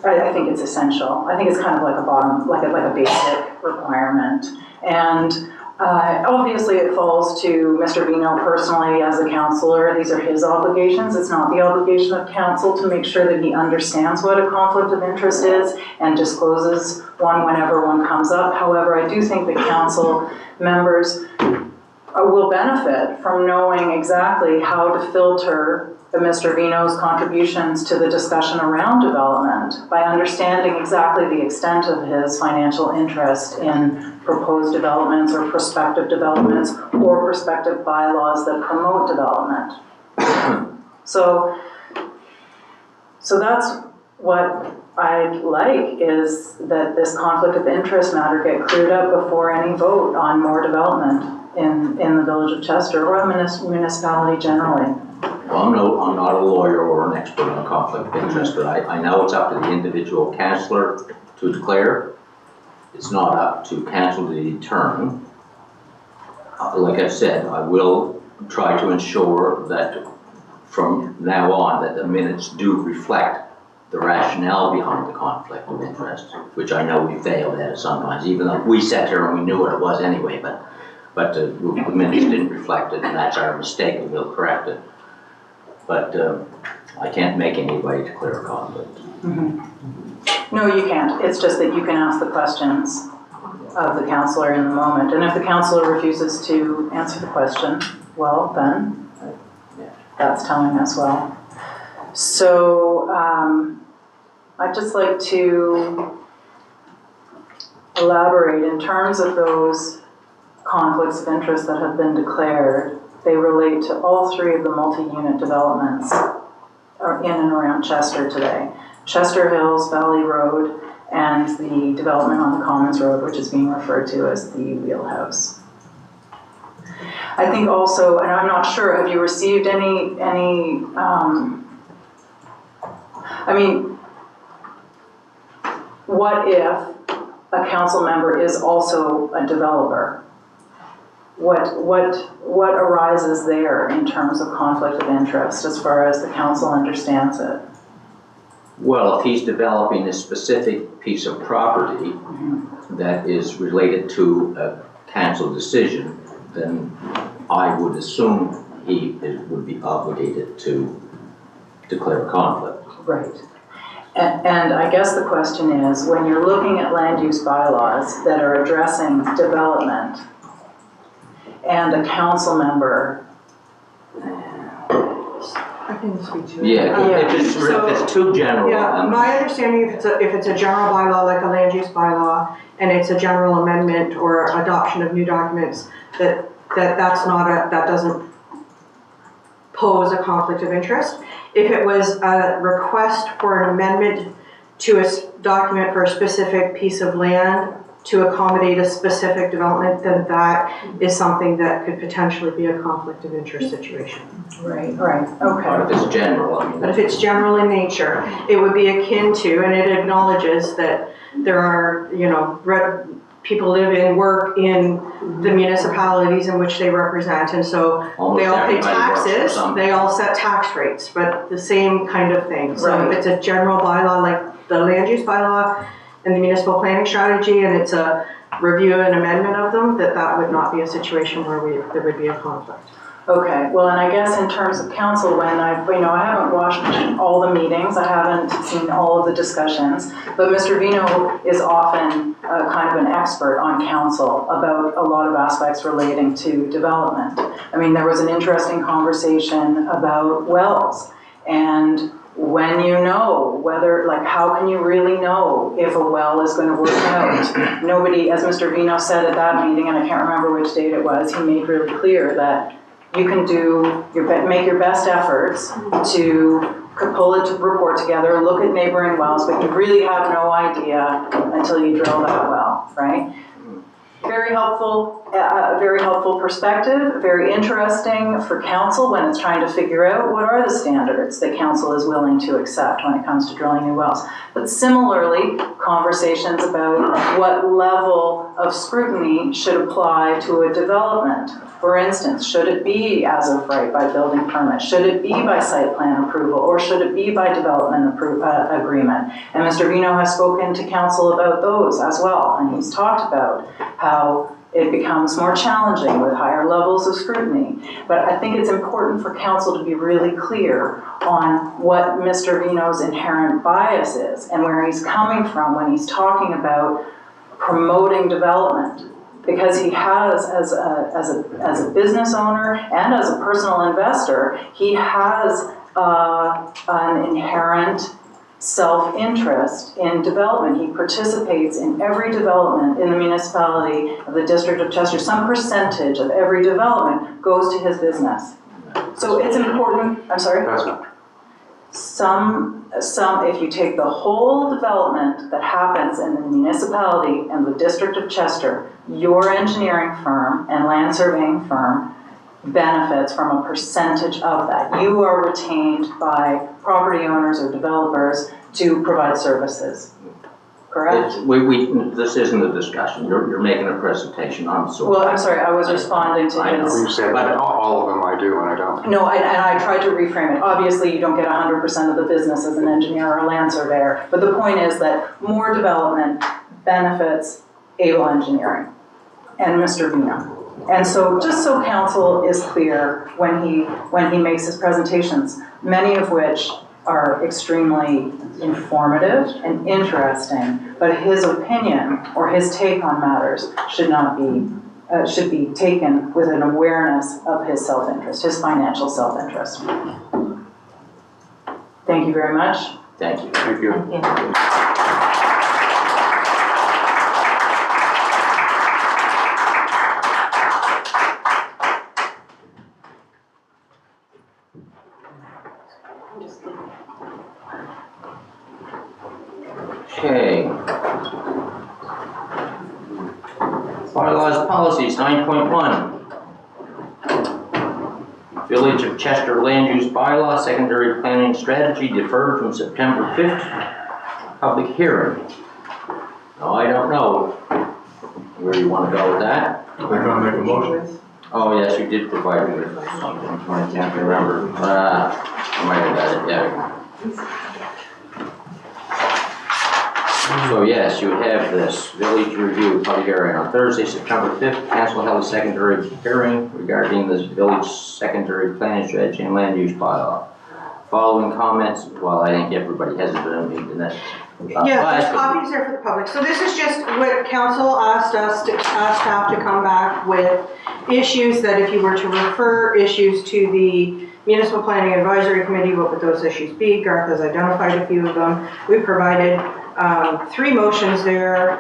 I think it's essential. I think it's kind of like a bottom, like a basic requirement. And obviously it falls to Mr. Vino personally as a councillor. These are his obligations. It's not the obligation of council to make sure that he understands what a conflict of interest is and discloses one whenever one comes up. However, I do think that council members will benefit from knowing exactly how to filter Mr. Vino's contributions to the discussion around development by understanding exactly the extent of his financial interest in proposed developments or prospective developments or prospective bylaws that promote development. So that's what I'd like, is that this conflict of interest matter get cleared up before any vote on more development in the village of Chester or the municipality generally. Well, I'm not a lawyer or an expert on conflict of interest, but I know it's up to the individual councillor to declare. It's not up to council to determine. Like I've said, I will try to ensure that from now on that the minutes do reflect the rationale behind the conflict of interest, which I know we failed at sometimes, even though we sat here and we knew what it was anyway, but the minutes didn't reflect it, and that's our mistake, and we'll correct it. But I can't make anybody declare a conflict. Mm-hmm. No, you can't. It's just that you can ask the questions of the councillor in the moment. And if the councillor refuses to answer the question, well, then that's telling us well. So I'd just like to elaborate in terms of those conflicts of interest that have been declared. They relate to all 3 of the multi-unit developments in and around Chester today. Chester Hills, Valley Road, and the development on the Commons Road, which is being referred to as the Wheelhouse. I think also, and I'm not sure, have you received any I mean, what if a council member is also a developer? What arises there in terms of conflict of interest as far as the council understands it? Well, if he's developing a specific piece of property that is related to a council decision, then I would assume he would be obligated to declare a conflict. Right. And I guess the question is, when you're looking at land use bylaws that are addressing development, and a council member I can speak to it. Yeah, if it's too general. Yeah, my understanding, if it's a general bylaw, like a land use bylaw, and it's a general amendment or adoption of new documents, that doesn't pose a conflict of interest. If it was a request for an amendment to a document for a specific piece of land to accommodate a specific development, then that is something that could potentially be a conflict of interest situation. Right, But okay. if it's general, I mean. But if it's general in nature, it would be akin to, and it acknowledges that there are, people live and work in the municipalities in which they represent, and so Almost they all pay everybody works for taxes, something. they all set tax rates, but the same kind of thing. So Right. if it's a general bylaw, like the land use bylaw and the municipal planning strategy, and it's a review and amendment of them, that would not be a situation where there would be a conflict. Okay, well, and I guess in terms of council, when I haven't watched all the meetings, I haven't seen all of the discussions, but Mr. Vino is often kind of an expert on council about a lot of aspects relating to development. I mean, there was an interesting conversation about wells, and when you know whether, like, how can you really know if a well is going to work out? Nobody, as Mr. Vino said at that meeting, and I can't remember which date it was, he made really clear that you can make your best efforts to pull a report together, look at neighboring wells, but you really have no idea until you drill that well, right? Very helpful, a very helpful perspective, very interesting for council when it's trying to figure out what are the standards that council is willing to accept when it comes to drilling new wells. But similarly, conversations about what level of scrutiny should apply to a development. For instance, should it be as of right by building permit? Should it be by site plan approval? Or should it be by development agreement? And Mr. Vino has spoken to council about those as well. And he's talked about how it becomes more challenging with higher levels of scrutiny. But I think it's important for council to be really clear on what Mr. Vino's inherent bias is and where he's coming from when he's talking about promoting development. Because he has, as a business owner and as a personal investor, he has an inherent self-interest in development. He participates in every development in the municipality of the District of Chester. Some percentage of every development goes to his business. So it's important, I'm sorry? That's not. If you take the whole development that happens in the municipality and the District of Chester, your engineering firm and land surveying firm benefits from a percentage of that. You are retained by property owners or developers to provide services, correct? This isn't a discussion, you're making a presentation, I'm sorry. Well, I'm sorry, I was responding to I know. his... You said that all of them I do and I don't. No, and I tried to reframe it. Obviously, you don't get 100% of the business as an engineer or a land surveyor, but the point is that more development benefits able engineering and Mr. Vino. And so, just so council is clear when he makes his presentations, many of which are extremely informative and interesting, but his opinion or his take on matters should be taken with an awareness of his self-interest, his financial self-interest. Thank you very much. Thank you. Thank you. Okay. Bylaws policies, 9.1. Village of Chester land use bylaw, secondary planning strategy deferred from September 5th. Public hearing. Now, I don't know where you want to go with that. They're gonna make a motion. Oh, yes, you did provide me with something. I can't remember. I might have got it, yeah. So yes, you have this village review public hearing on Thursday, September 5th. Council held a secondary hearing regarding this village secondary planning strategy and land use bylaw. Following comments, well, I think everybody has it on the internet. Yeah, there's copies there for the public. So this is just what council asked staff to come back with issues that if you were to refer issues to the Municipal Planning Advisory Committee, what would those issues be? Garth has identified a few of them. We provided 3 motions there,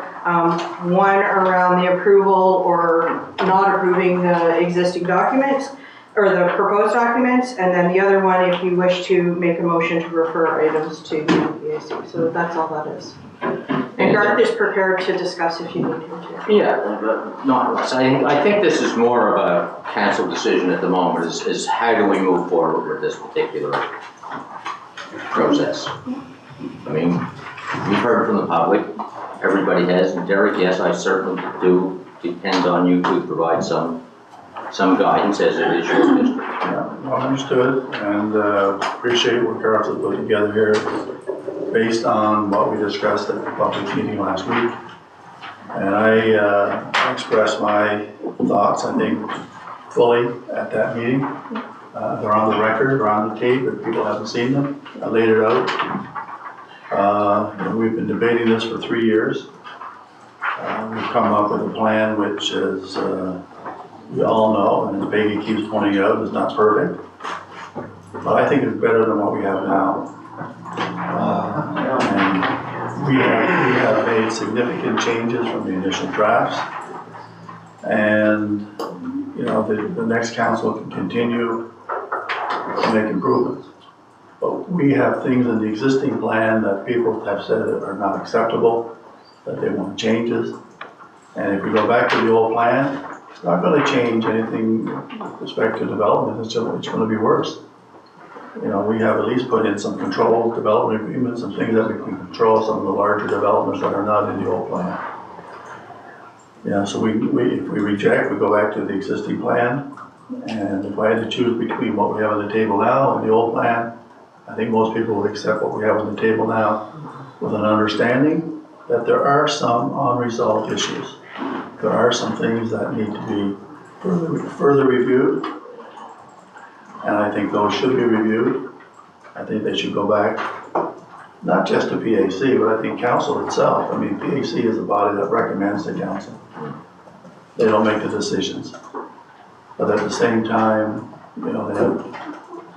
one around the approval or not approving the existing documents, or the proposed documents, and then the other one, if you wish to make a motion to refer items to the PAC. So that's all that is. And Garth is prepared to discuss if you need him to. Yeah, but not less. I think this is more of a council decision at the moment, is how do we move forward with this particular process? I mean, we've heard from the public, everybody has, and Derek, yes, I certainly do depend on you to provide some guidance as it is your district. Yeah, well understood, and appreciate what Garth has put together here based on what we discussed at the public meeting last week. And I expressed my thoughts, I think, fully at that meeting. They're on the record, they're on the tape, if people haven't seen them. I laid it out. And we've been debating this for 3 years. We've come up with a plan which is, we all know, and as Peggy keeps pointing out, is not perfect. But I think it's better than what we have now. And we have made significant changes from the initial drafts. And, you know, the next council can continue to make improvements. But we have things in the existing plan that people have said are not acceptable, that they want changes. And if we go back to the old plan, it's not going to change anything with respect to development. It's going to be worse. You know, we have at least put in some control development agreements and things that we can control some of the larger developments that are not in the old plan. Yeah, so if we reject, we go back to the existing plan. And if I had to choose between what we have on the table now and the old plan, I think most people would accept what we have on the table now with an understanding that there are some unresolved issues. There are some things that need to be further reviewed. And I think those should be reviewed. I think they should go back, not just to PAC, but I think council itself. I mean, PAC is a body that recommends to council. They don't make the decisions. But at the same time, you know,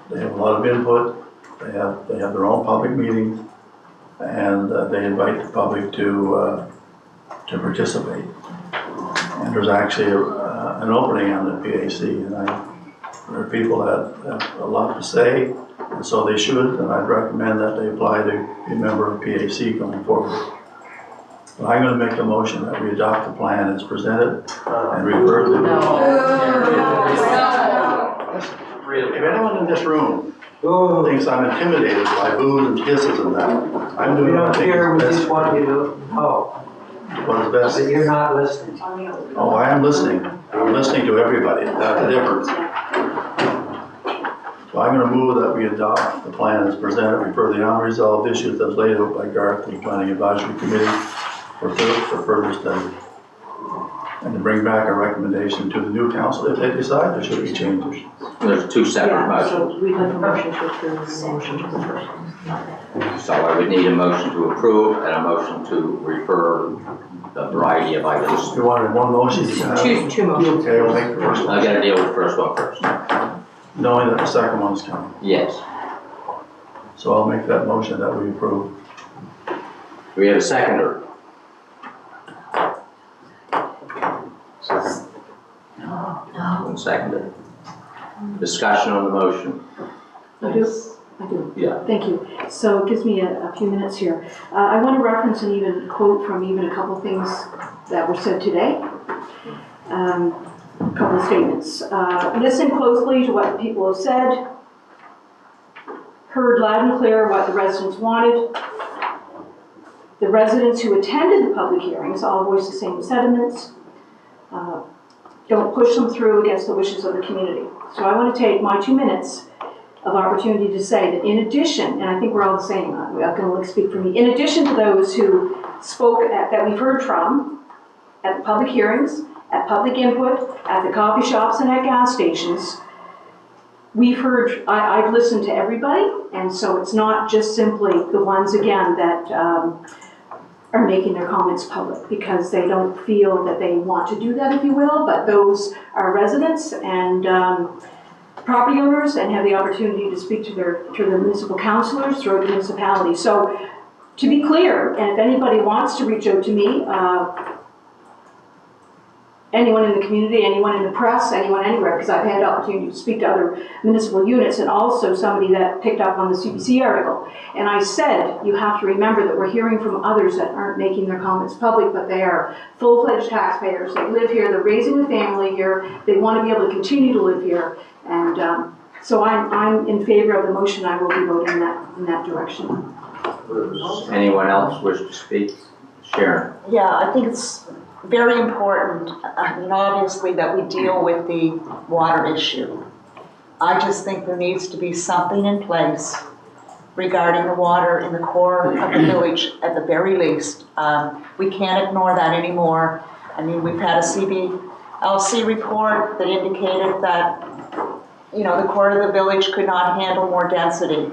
they have a lot of input. They have their own public meetings, and they invite the public to participate. And there's actually an opening on the PAC, and there are people that have a lot to say, and so they should, and I'd recommend that they apply to be a member of PAC going forward. But I'm going to make a motion that we adopt the plan as presented and refer to If anyone in this room thinks I'm intimidated by boos and kisses and that, I'm doing what I think is best. We just want you to know What is best? that you're not listening. Oh, I am listening. I'm listening to everybody. That's the difference. So I'm going to move that we adopt the plan as presented, refer the unresolved issues as laid out by Garth to the Planning Advisory Committee for further study. And to bring back a recommendation to the new council if they decide there should be changes. There's 2 separate motions. So we'd like a motion to approve and a motion to refer. So I would need a motion to approve and a motion to refer the variety of items. If you wanted one motion, you can have. Two motions. Okay, we'll make the first one. I gotta deal with the first one first. Knowing that the second one's coming. Yes. So I'll make that motion that we approve. Do we have a seconder? Second. One seconder. Discussion on the motion. I do. Yeah. Thank you. So it gives me a few minutes here. I want to reference and even quote from even a couple of things that were said today. A couple of statements. Listen closely to what the people have said. Heard loud and clear what the residents wanted. The residents who attended the public hearings all voiced the same sentiments. Don't push them through against the wishes of the community. So I want to take my 2 minutes of opportunity to say that in addition, and I think we're all the same, I'm going to speak for me, in addition to those who spoke that we've heard from at the public hearings, at public input, at the coffee shops and at gas stations, we've heard, I've listened to everybody, and so it's not just simply the ones, again, that are making their comments public because they don't feel that they want to do that, if you will, but those are residents, and property owners and have the opportunity to speak to the municipal councilors throughout the municipality. So to be clear, and if anybody wants to reach out to me, anyone in the community, anyone in the press, anyone anywhere, because I've had opportunity to speak to other municipal units and also somebody that picked up on the CBC article. And I said, you have to remember that we're hearing from others that aren't making their comments public, but they are full-fledged taxpayers. They live here, they're raising a family here, they want to be able to continue to live here. And so I'm in favor of the motion. I will be voting in that direction. Anyone else wish to speak? Sharon? Yeah, I think it's very important, I mean, obviously, that we deal with the water issue. I just think there needs to be something in place regarding the water in the core of the village at the very least. We can't ignore that anymore. I mean, we've had a CBLC report that indicated that, you know, the core of the village could not handle more density.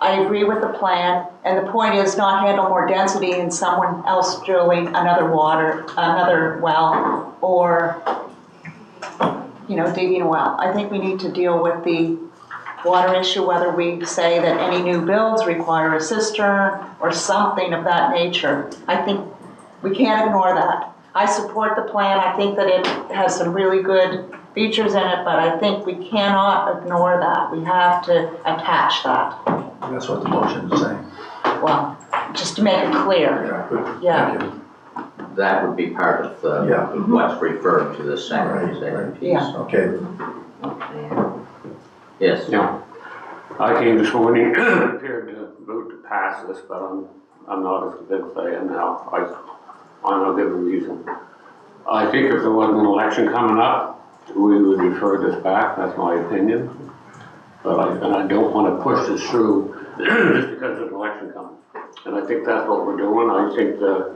I agree with the plan, and the point is not handle more density in someone else drilling another well, or, you know, digging a well. I think we need to deal with the water issue, whether we say that any new builds require a cistern or something of that nature. I think we can't ignore that. I support the plan. I think that it has some really good features in it, but I think we cannot ignore that. We have to attach that. That's what the motion is saying. Well, just to make it clear. Yeah, good. Yeah. Thank you. That would be part of what's referred to the second piece. Yeah. Okay. Yes. Yeah. I came this morning prepared to vote to pass this, but I'm not as convinced I am now. I'll give a reason. I think if there wasn't an election coming up, we would refer this back. That's my opinion. But I don't want to push this through just because there's an election coming. And I think that's what we're doing. I think that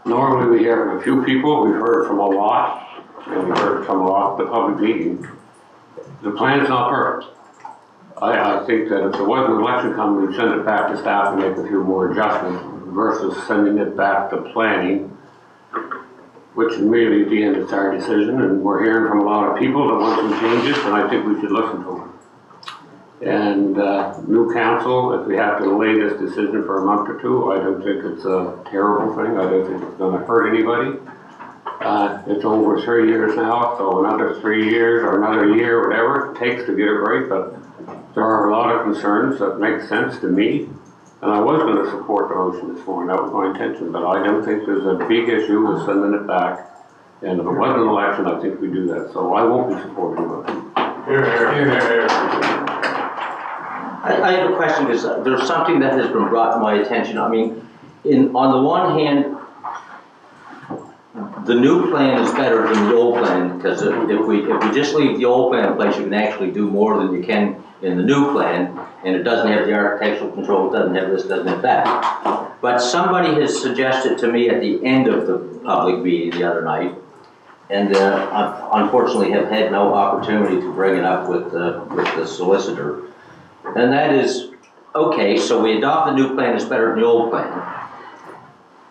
normally we hear from a few people. We've heard from a lot, and we've heard from a lot at the public meeting. The plan's not perfect. I think that if there wasn't an election coming, we'd send it back to staff and make a few more adjustments versus sending it back to planning, which really at the end it's our decision, and we're hearing from a lot of people that want some changes, and I think we should listen to them. And new council, if we have to delay this decision for a month or two, I don't think it's a terrible thing. I don't think it's going to hurt anybody. It's over 3 years now, so another 3 years or another year, whatever it takes to get it right. But there are a lot of concerns that make sense to me. And I was going to support the motion this morning. That was my intention. But I don't think there's a big issue with sending it back. And if it wasn't an election, I think we do that. So I won't be supporting it. I have a question, because there's something that has been brought to my attention. I mean, on the one hand, the new plan is better than the old plan, because if we just leave the old plan in place, you can actually do more than you can in the new plan, and it doesn't have the architectural control, it doesn't have this, doesn't have that. But somebody has suggested to me at the end of the public meeting the other night, and I unfortunately have had no opportunity to bring it up with the solicitor, and that is, okay, so we adopt the new plan is better than the old plan,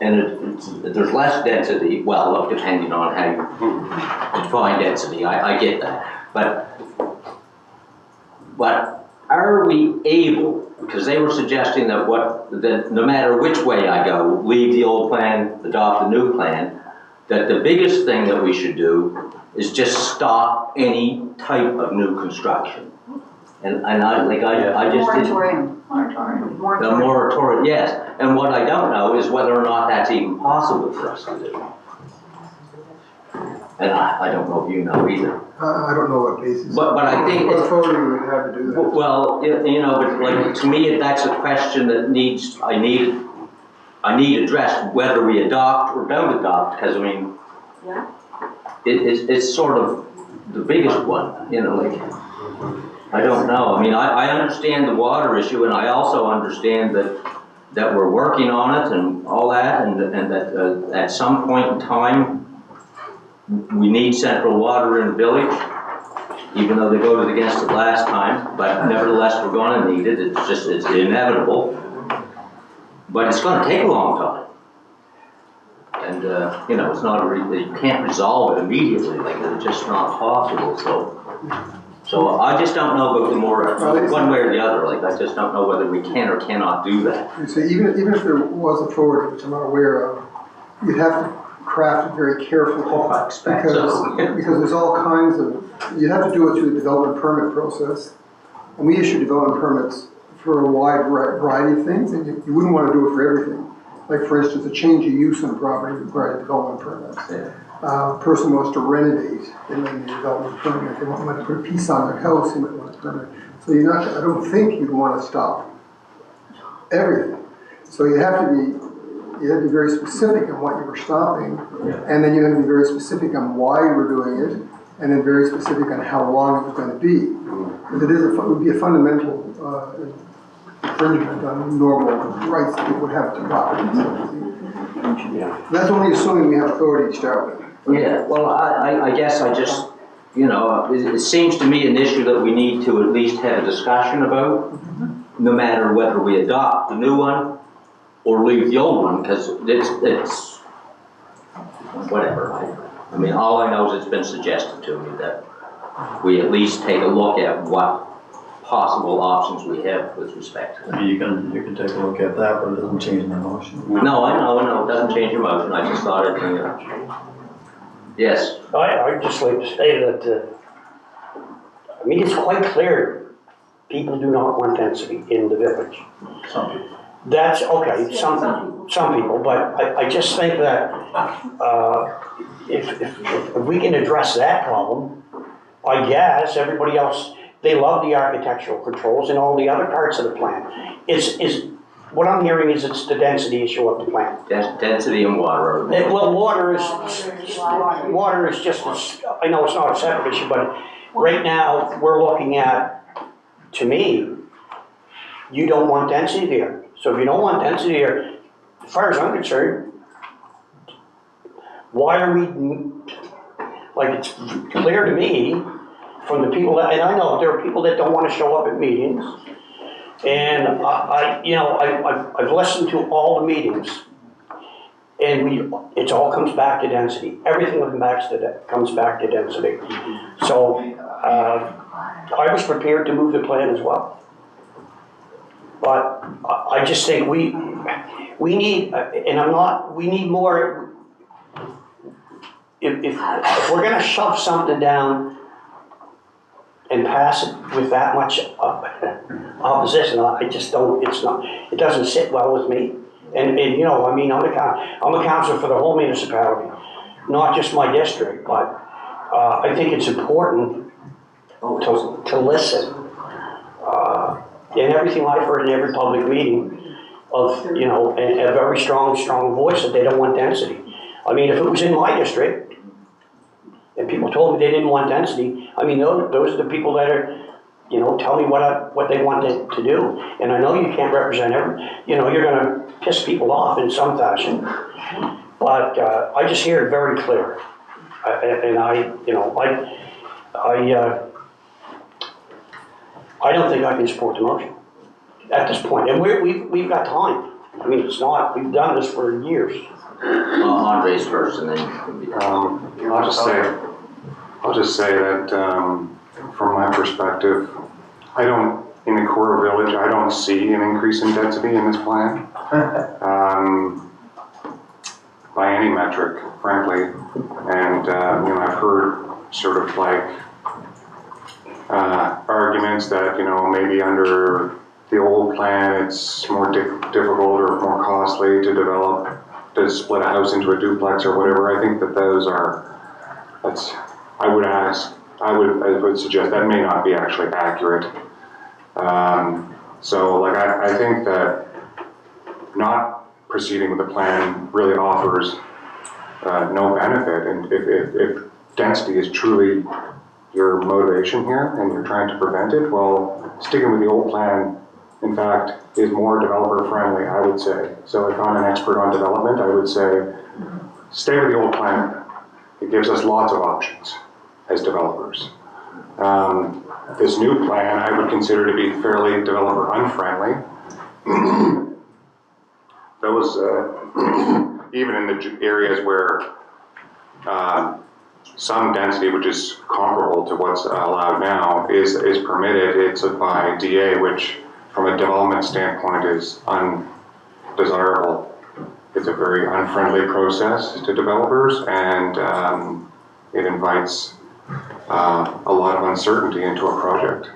and there's less density, well, look, depending on how you define density, I get that, but are we able, because they were suggesting that no matter which way I go, leave the old plan, adopt the new plan, that the biggest thing that we should do is just stop any type of new construction. And I just didn't. The moratorium, yes. And what I don't know is whether or not that's even possible for us to do. And I don't know if you know either. I don't know what basis. But I think what authority we would have to do that. Well, you know, but like to me, that's a question that I need addressed, whether we adopt or don't adopt, because I mean, it's sort of the biggest one, you know, like, I don't know. I mean, I understand the water issue, and I also understand that we're working on it and all that, and that at some point in time, we need central water in the village, even though they voted against it last time, but nevertheless, we're going to need it. It's inevitable, but it's going to take a long time. And, you know, it's not you can't resolve it immediately, like it's just not possible, so. So I just don't know about the more, one way or the other, like, I just don't know whether we can or cannot do that. You see, even if there was authority, which I'm not aware of, you'd have to craft it very carefully. Oh, I expect so. Because there's all kinds of, you have to do it through the development permit process. And we issue development permits for a wide variety of things, and you wouldn't want to do it for everything. Like, for instance, a change of use on a property requires a development permit. Yeah. A person wants to renovate, they might need a development permit. They want to put a piece on their house, they might want a permit. So you're not, I don't think you'd want to stop everything. So you have to be very specific on what you were stopping, and then you have to be very specific on why you were doing it, and then very specific on how long it was going to be. Because it would be a fundamental infringement on normal rights that people would have to property. That's only assuming we have authority to start with. Yeah, well, I guess I just, you know, it seems to me an issue that we need to at least have a discussion about, no matter whether we adopt the new one or leave the old one, because it's whatever. I mean, all I know is it's been suggested to me that we at least take a look at what possible options we have with respect to that. You can take a look at that, but it doesn't change my motion. No, I know, it doesn't change your motion, I just thought it, you know. Yes? I'd just like to say that, I mean, it's quite clear, people do not want density in the village. Some people. That's, okay, some people, but I just think that, if we can address that problem, I guess everybody else, they love the architectural controls and all the other parts of the plan. What I'm hearing is it's the density issue of the plan. Density and water. Well, water is just, I know it's not a separate issue, but right now, we're looking at, to me, you don't want density there. So if you don't want density there, as far as I'm concerned, why are we, like, it's clear to me from the people that, and I know there are people that don't want to show up at meetings, and I've listened to all the meetings, and it all comes back to density. Everything comes back to density. So I was prepared to move the plan as well, but I just think we need, we need more. If we're going to shove something down and pass it with that much opposition, I just don't, it doesn't sit well with me. And you know, I mean, I'm a councillor for the whole municipality, not just my district, but I think it's important to listen. And everything I've heard in every public meeting of, you know, a very strong voice that they don't want density. I mean, if it was in my district, and people told me they didn't want density, I mean, those are the people that are, you know, tell me what they want to do. And I know you can't represent you know, you're going to piss people off in some fashion. But I just hear it very clear. I don't think I can support the motion at this point. And we've got time. I mean, we've done this for years. Andre's first, and then I'll just say that from my perspective, in the core village, I don't see an increase in density in this plan by any metric, frankly. And you know, I've heard sort of like arguments that, you know, maybe under the old plan it's more difficult or more costly to develop, to split a house into a duplex or whatever. I think that I would suggest that may not be actually accurate. So like I think that not proceeding with the plan really offers no benefit. And if density is truly your motivation here and you're trying to prevent it, well, sticking with the old plan, in fact, is more developer friendly, I would say. So if I'm an expert on development, I would say stay with the old plan. It gives us lots of options as developers. This new plan I would consider to be fairly developer unfriendly. Those, even in the areas where some density, which is comparable to what's allowed now, is permitted. It's by DA, which from a development standpoint is undesirable. It's a very unfriendly process to developers, and it invites a lot of uncertainty into a project.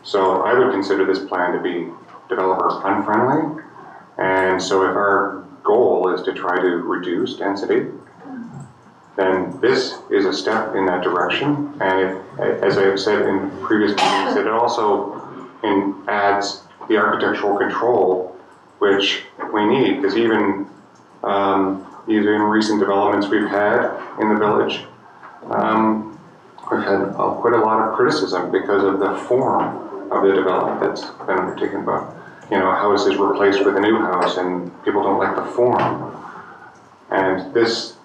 So I would consider this plan to be developer unfriendly. And so if our goal is to try to reduce density, then this is a step in that direction. And as I have said in previous meetings, it also adds the architectural control which we need, because even in recent developments we've had in the village, we've had quite a lot of criticism because of the form of the development that's been undertaken. But a house is replaced with a new house, and people don't like the form. And this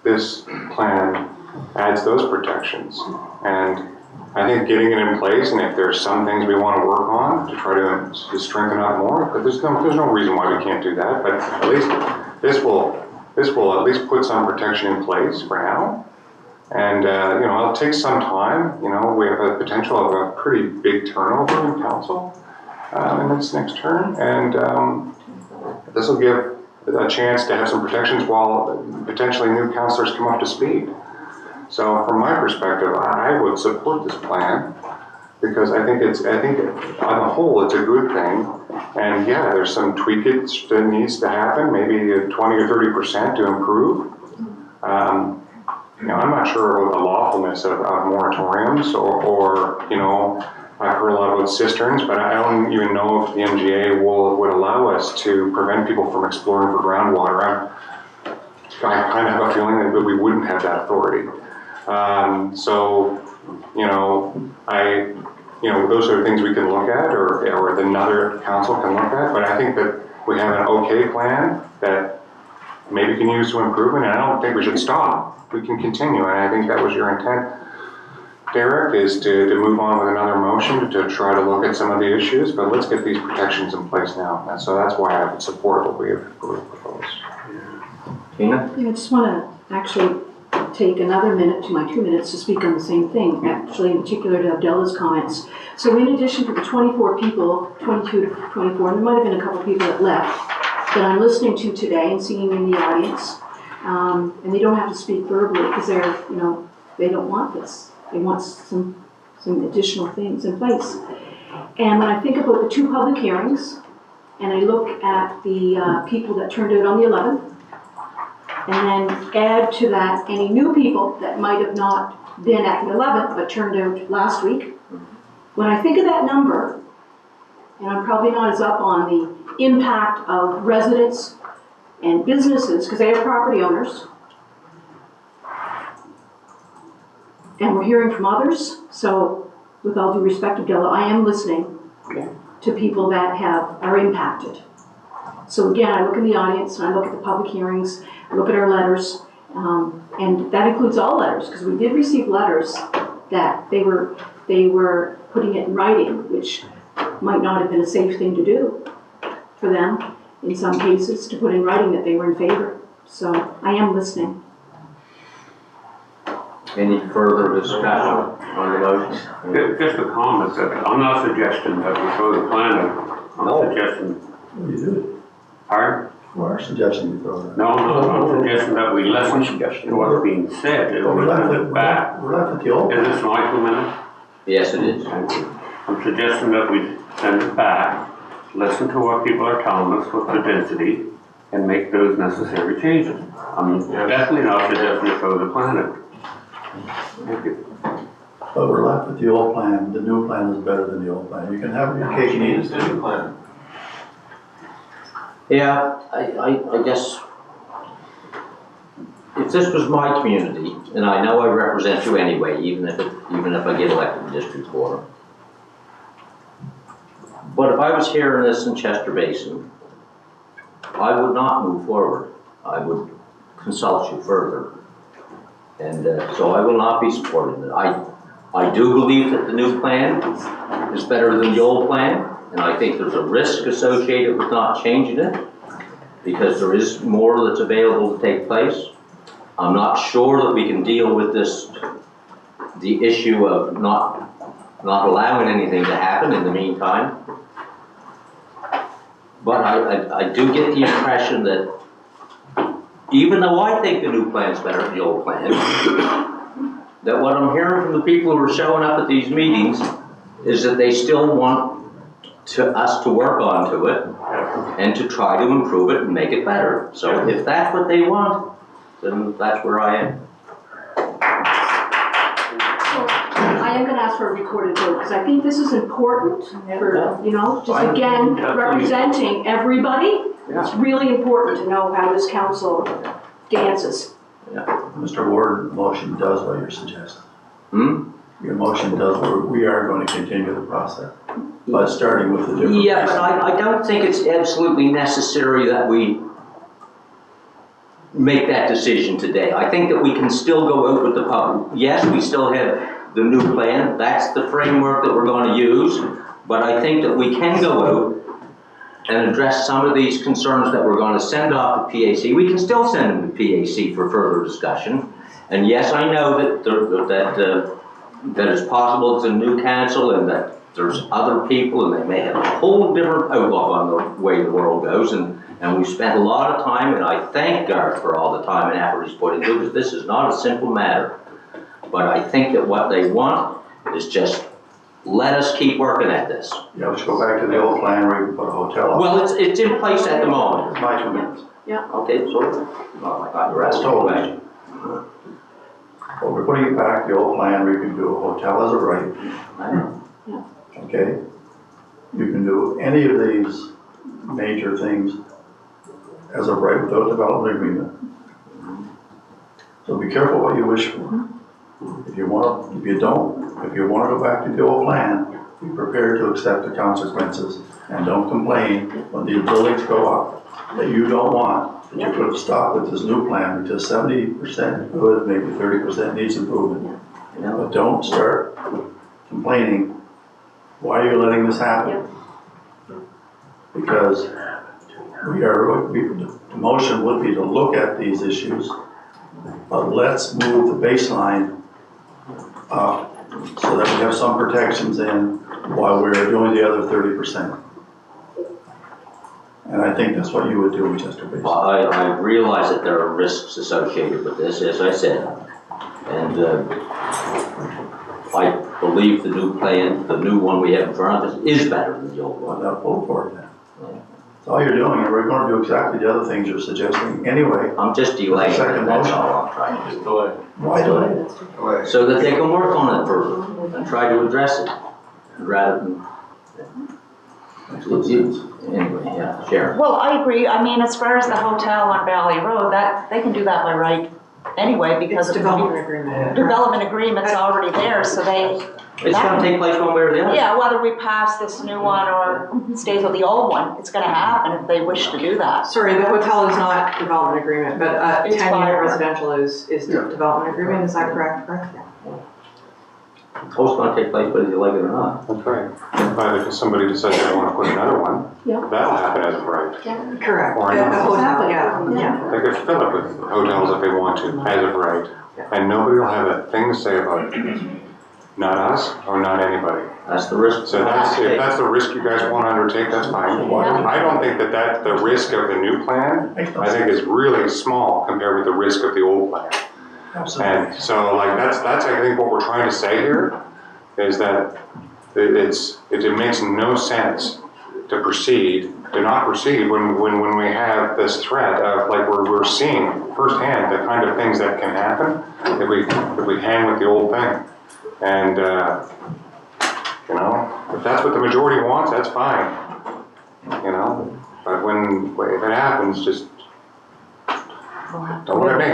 plan adds those protections. And I think getting it in place, and if there's some things we want to work on to try to strengthen up more, but there's no reason why we can't do that. But at least this will at least put some protection in place for now. And it'll take some time. We have a potential of a pretty big turnover in council in this next term, and this will give a chance to have some protections while potentially new councillors come up to speed. So from my perspective, I would support this plan because I think on the whole it's a good thing. And yeah, there's some tweakage that needs to happen, maybe 20 or 30% to improve. I'm not sure about the lawfulness of moratoriums or I've heard a lot about cisterns, but I don't even know if the MGA would allow us to prevent people from exploring for groundwater. I kind of have a feeling that we wouldn't have that authority. Those are things we can look at, or another council can look at. But I think that we have an okay plan that maybe can use some improvement, and I don't think we should stop. We can continue, and I think that was your intent, Derek, is to move on with another motion to try to look at some of the issues, but let's get these protections in place now. And so that's why I would support what we have proposed. Tina? I just want to actually take another minute to my 2 minutes to speak on the same thing, actually in particular to Abdullah's comments. So in addition to the 24 people, 22 to 24, there might have been a couple people that left, that I'm listening to today and seeing in the audience, and they don't have to speak verbally because they don't want this. They want some additional things in place. And when I think about the 2 public hearings, and I look at the people that turned out on the 11th, and then add to that any new people that might have not been at the 11th but turned out last week, when I think of that number, and I'm probably not as up on the impact of residents and businesses, because they are property owners, and we're hearing from others, so with all due respect, Abdullah, I am listening to people that are impacted. So again, I look in the audience, and I look at the public hearings, I look at our letters, and that includes all letters, because we did receive letters that they were putting it in writing, which might not have been a safe thing to do for them, in some cases, to put in writing that they were in favor. So I am listening. Any further discussion on the motion? Just a comment that I'm not suggesting that we throw the plan out. I'm suggesting. Well, you do. Pardon? Well, our suggestion you throw that. No, I'm suggesting that we listen to what's being said and we send it back. We're left at the old. Is this my 2 minutes? Yes, it is. Thank you. I'm suggesting that we send it back, listen to what people are telling us with the density, and make those necessary changes. I'm definitely not suggesting to throw the plan out. Thank you. But we're left with the old plan. The new plan is better than the old plan. You can have your cake and eat it. The new plan. Yeah, I guess if this was my community, and I know I represent you anyway, even if I get elected to district four. But if I was hearing this in Chester Basin, I would not move forward. I would consult you further. And so I will not be supporting it. I do believe that the new plan is better than the old plan, and I think there's a risk associated with not changing it, because there is more that's available to take place. I'm not sure that we can deal with this, the issue of not allowing anything to happen in the meantime. But I do get the impression that even though I think the new plan's better than the old plan, that what I'm hearing from the people who are showing up at these meetings is that they still want us to work onto it and to try to improve it and make it better. So if that's what they want, then that's where I am. I am gonna ask for a recorded vote, because I think this is important for, you know, just again, representing everybody. It's really important to know how this council dances. Mr. Ward, motion does what you're suggesting. Your motion does, we are going to continue the process, but starting with the different. Yeah, but I don't think it's absolutely necessary that we make that decision today. I think that we can still go out with the public. Yes, we still have the new plan. That's the framework that we're going to use. But I think that we can go out and address some of these concerns that we're going to send off to PAC. We can still send them to PAC for further discussion. And yes, I know that it's possible it's a new council and that there's other people and they may have a whole different outlook on the way the world goes. And we've spent a lot of time, and I thank Garth for all the time and effort he's put into it, because this is not a simple matter. But I think that what they want is just let us keep working at this. Yeah, let's go back to the old plan where you put a hotel up. Well, it's in place at the moment. It's my 2 minutes. Okay, so, well, I thought you were That's asking a totally. question. Well, we're putting it back, the old plan where you can do a hotel as a right. Okay? You can do any of these major things as a right without development agreement. So be careful what you wish for. If you want to go back to the old plan, be prepared to accept the consequences and don't complain when the buildings go up that you don't want. That you could have stopped with this new plan, which is 70% good, maybe 30% needs improvement. But don't start complaining, why are you letting this happen? Because the motion would be to look at these issues, but let's move the baseline up so that we have some protections in while we're doing the other 30%. And I think that's what you would do in Chester Basin. Well, I realize that there are risks associated with this, as I said. And I believe the new plan, the new one we have in front of us, is better than the old one. Well, now vote for it then. That's all you're doing, and we're going to do exactly the other things you're suggesting anyway. I'm just delaying it, Second that's motion. all I'm trying to do. Why delay? So that they can work on it further and try to address it, rather than, anyway, yeah, Sharon. Well, I agree. I mean, as far as the hotel on Valley Road, that, they can do that by right anyway, because It's of development agreement. development agreement's already there, so they. It's gonna take place one way or the other. Yeah, whether we pass this new one or stays with the old one, it's gonna happen if they wish to do that. Sorry, the hotel is not development agreement, but It's 10-unit fire. residential is development agreement, is that correct? It's gonna take place whether you like it or not. That's right. But if somebody decides they want to put another one, that'll happen as of right. Correct. Or The not. hotel, yeah. They could fill it with hotels if they want to, as of right. And nobody will have a thing to say about it. Not us or not anybody. That's the risk. So if that's the risk you guys want to undertake, that's fine. I don't think that the risk of the new plan, I think is really small compared with the risk of the old plan. Absolutely. And so like that's I think what we're trying to say here is that it makes no sense to not proceed when we have this threat of like we're seeing firsthand the kind of things that can happen if we hang with the old thing. And if that's what the majority wants, that's fine. But if it happens, just don't let me.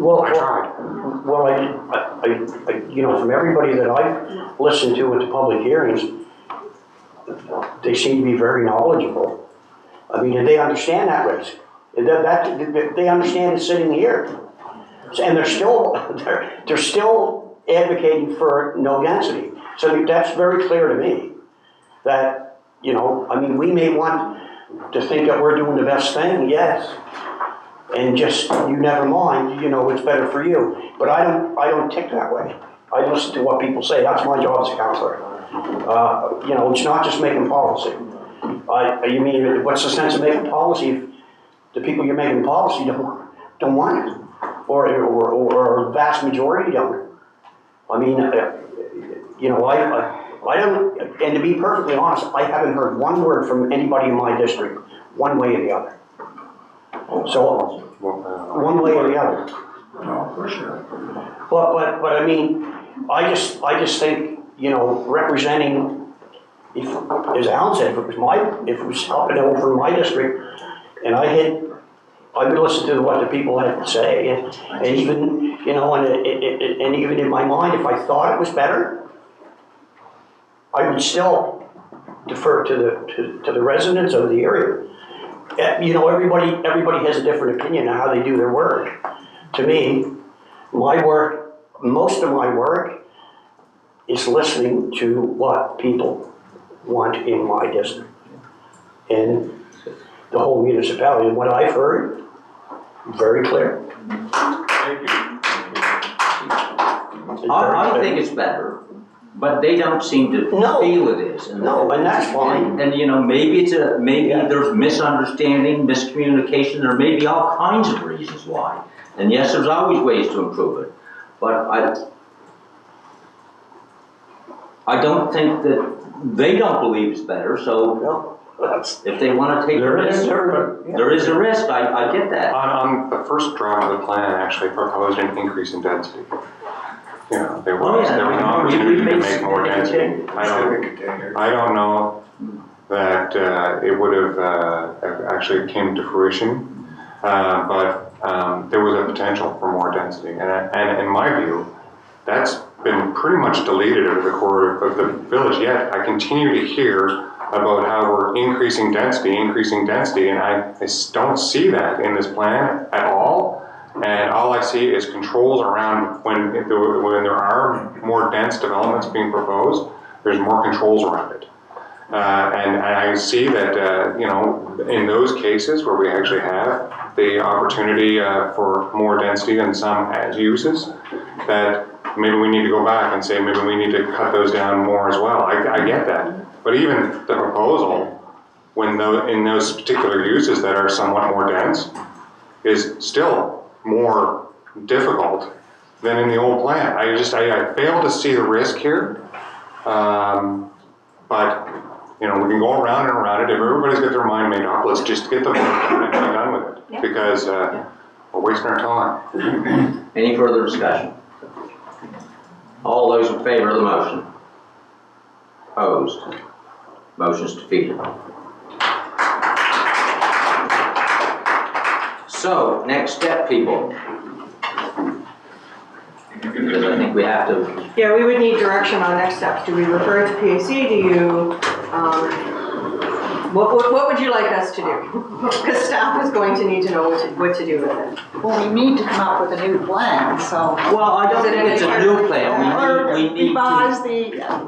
Well, I tried. Well, I, from everybody that I've listened to at the public hearings, they seem to be very knowledgeable. I mean, and they understand that risk. They understand it sitting here. And they're still advocating for no density. So that's very clear to me that, we may want to think that we're doing the best thing, yes. and just, you never mind, you know, it's better for you. But I don't tick that way. I listen to what people say, that's my job as a counselor. You know, it's not just making policy. You mean, what's the sense of making policy if the people you're making policy don't want it? Or the vast majority don't. I mean, you know, I don't, and to be perfectly honest, I haven't heard one word from anybody in my district, one way or the other. So, one way or the other. No, for sure. But I mean, I just think, you know, representing, if, as Alan said, if it was up and over my district, and I would listen to what the people had to say, and even, you know, and even in my mind, if I thought it was better, I would still defer to the residents of the area. You know, everybody has a different opinion on how they do their work. To me, most of my work is listening to what people want in my district and the whole municipality. And what I've heard, very clear. Thank you. I think it's better, but they don't seem to feel it is. And that's fine. And you know, maybe there's misunderstanding, miscommunication, there may be all kinds of reasons why. And yes, there's always ways to improve it, but I don't think that they don't believe it's better, so if they want to take a risk, there is a risk, I get that. On the first draft of the plan, actually proposed an increase in density. You know, there was an opportunity to make more density. I don't know that it would have actually came to fruition, but there was a potential for more density. And in my view, that's been pretty much deleted out of the core of the village, yet I continue to hear about how we're increasing density, and I don't see that in this plan at all. And all I see is controls around when there are more dense developments being proposed, there's more controls around it. And I see that, you know, in those cases where we actually have the opportunity for more density than some uses, that maybe we need to go back and say maybe we need to cut those down more as well. I get that. But even the proposal, in those particular uses that are somewhat more dense, is still more difficult than in the old plan. I fail to see the risk here. But, you know, we can go around and around it. If everybody's got their mind made up, let's just get the work done and be done with it. Yeah. Because we're wasting our time. Any further discussion? All those in favor of the motion? Opposed? Motion's defeated. So, next step, people. Because I think we have to. Yeah, we would need direction on next steps. Do we refer it to PAC? Do you, what would you like us to do? Because staff is going to need to know what to do with it. Well, we need to come up with a new plan, so. Well, I don't think it's a new plan.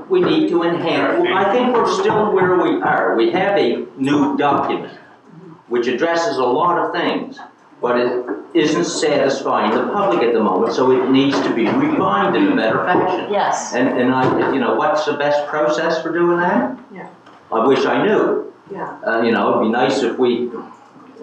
We need to enhance. I think we're still where we are. We have a new document which addresses a lot of things, but it isn't satisfying the public at the moment, so it needs to be refined in a better fashion. Yes. And I, you know, what's the best process for doing that? Yeah. I wish I knew. Yeah. You know, it'd be nice if we,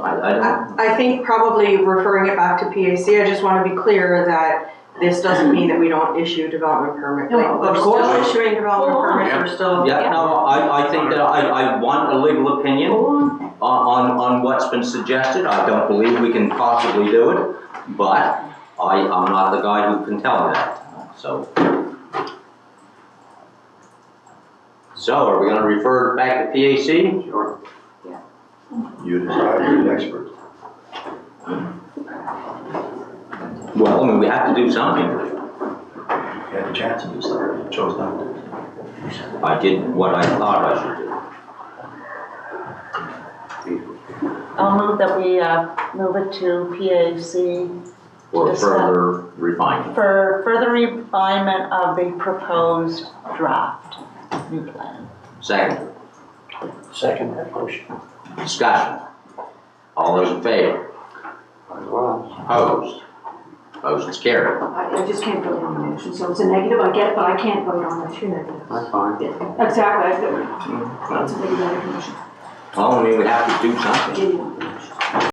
I think probably referring it back to PAC, I just want to be clear that this doesn't mean that we don't issue development permit. No, of course. We're still issuing development permits, we're still. Yeah, no, I think that I want a legal opinion on what's been suggested. I don't believe we can possibly do it, but I'm not the guy who can tell you that, so. So, are we gonna refer it back to PAC? Sure. Yeah. You decide, you're the expert. Well, I mean, we have to do something. You had a chance to do something, you chose not to. I did what I thought I should do. I'll move that we move it to PAC. For further refinement. For further refinement of the proposed draft new plan. Second. Second that motion. Discussion. All those in favor? Might as well Opposed? Motion's carried. I just can't vote on the motion, so it's a negative, I get it, but I can't vote on it. Two negatives. That's fine. Yeah, exactly, that's a negative motion. Well, I mean, we have to do something. Give you the motion.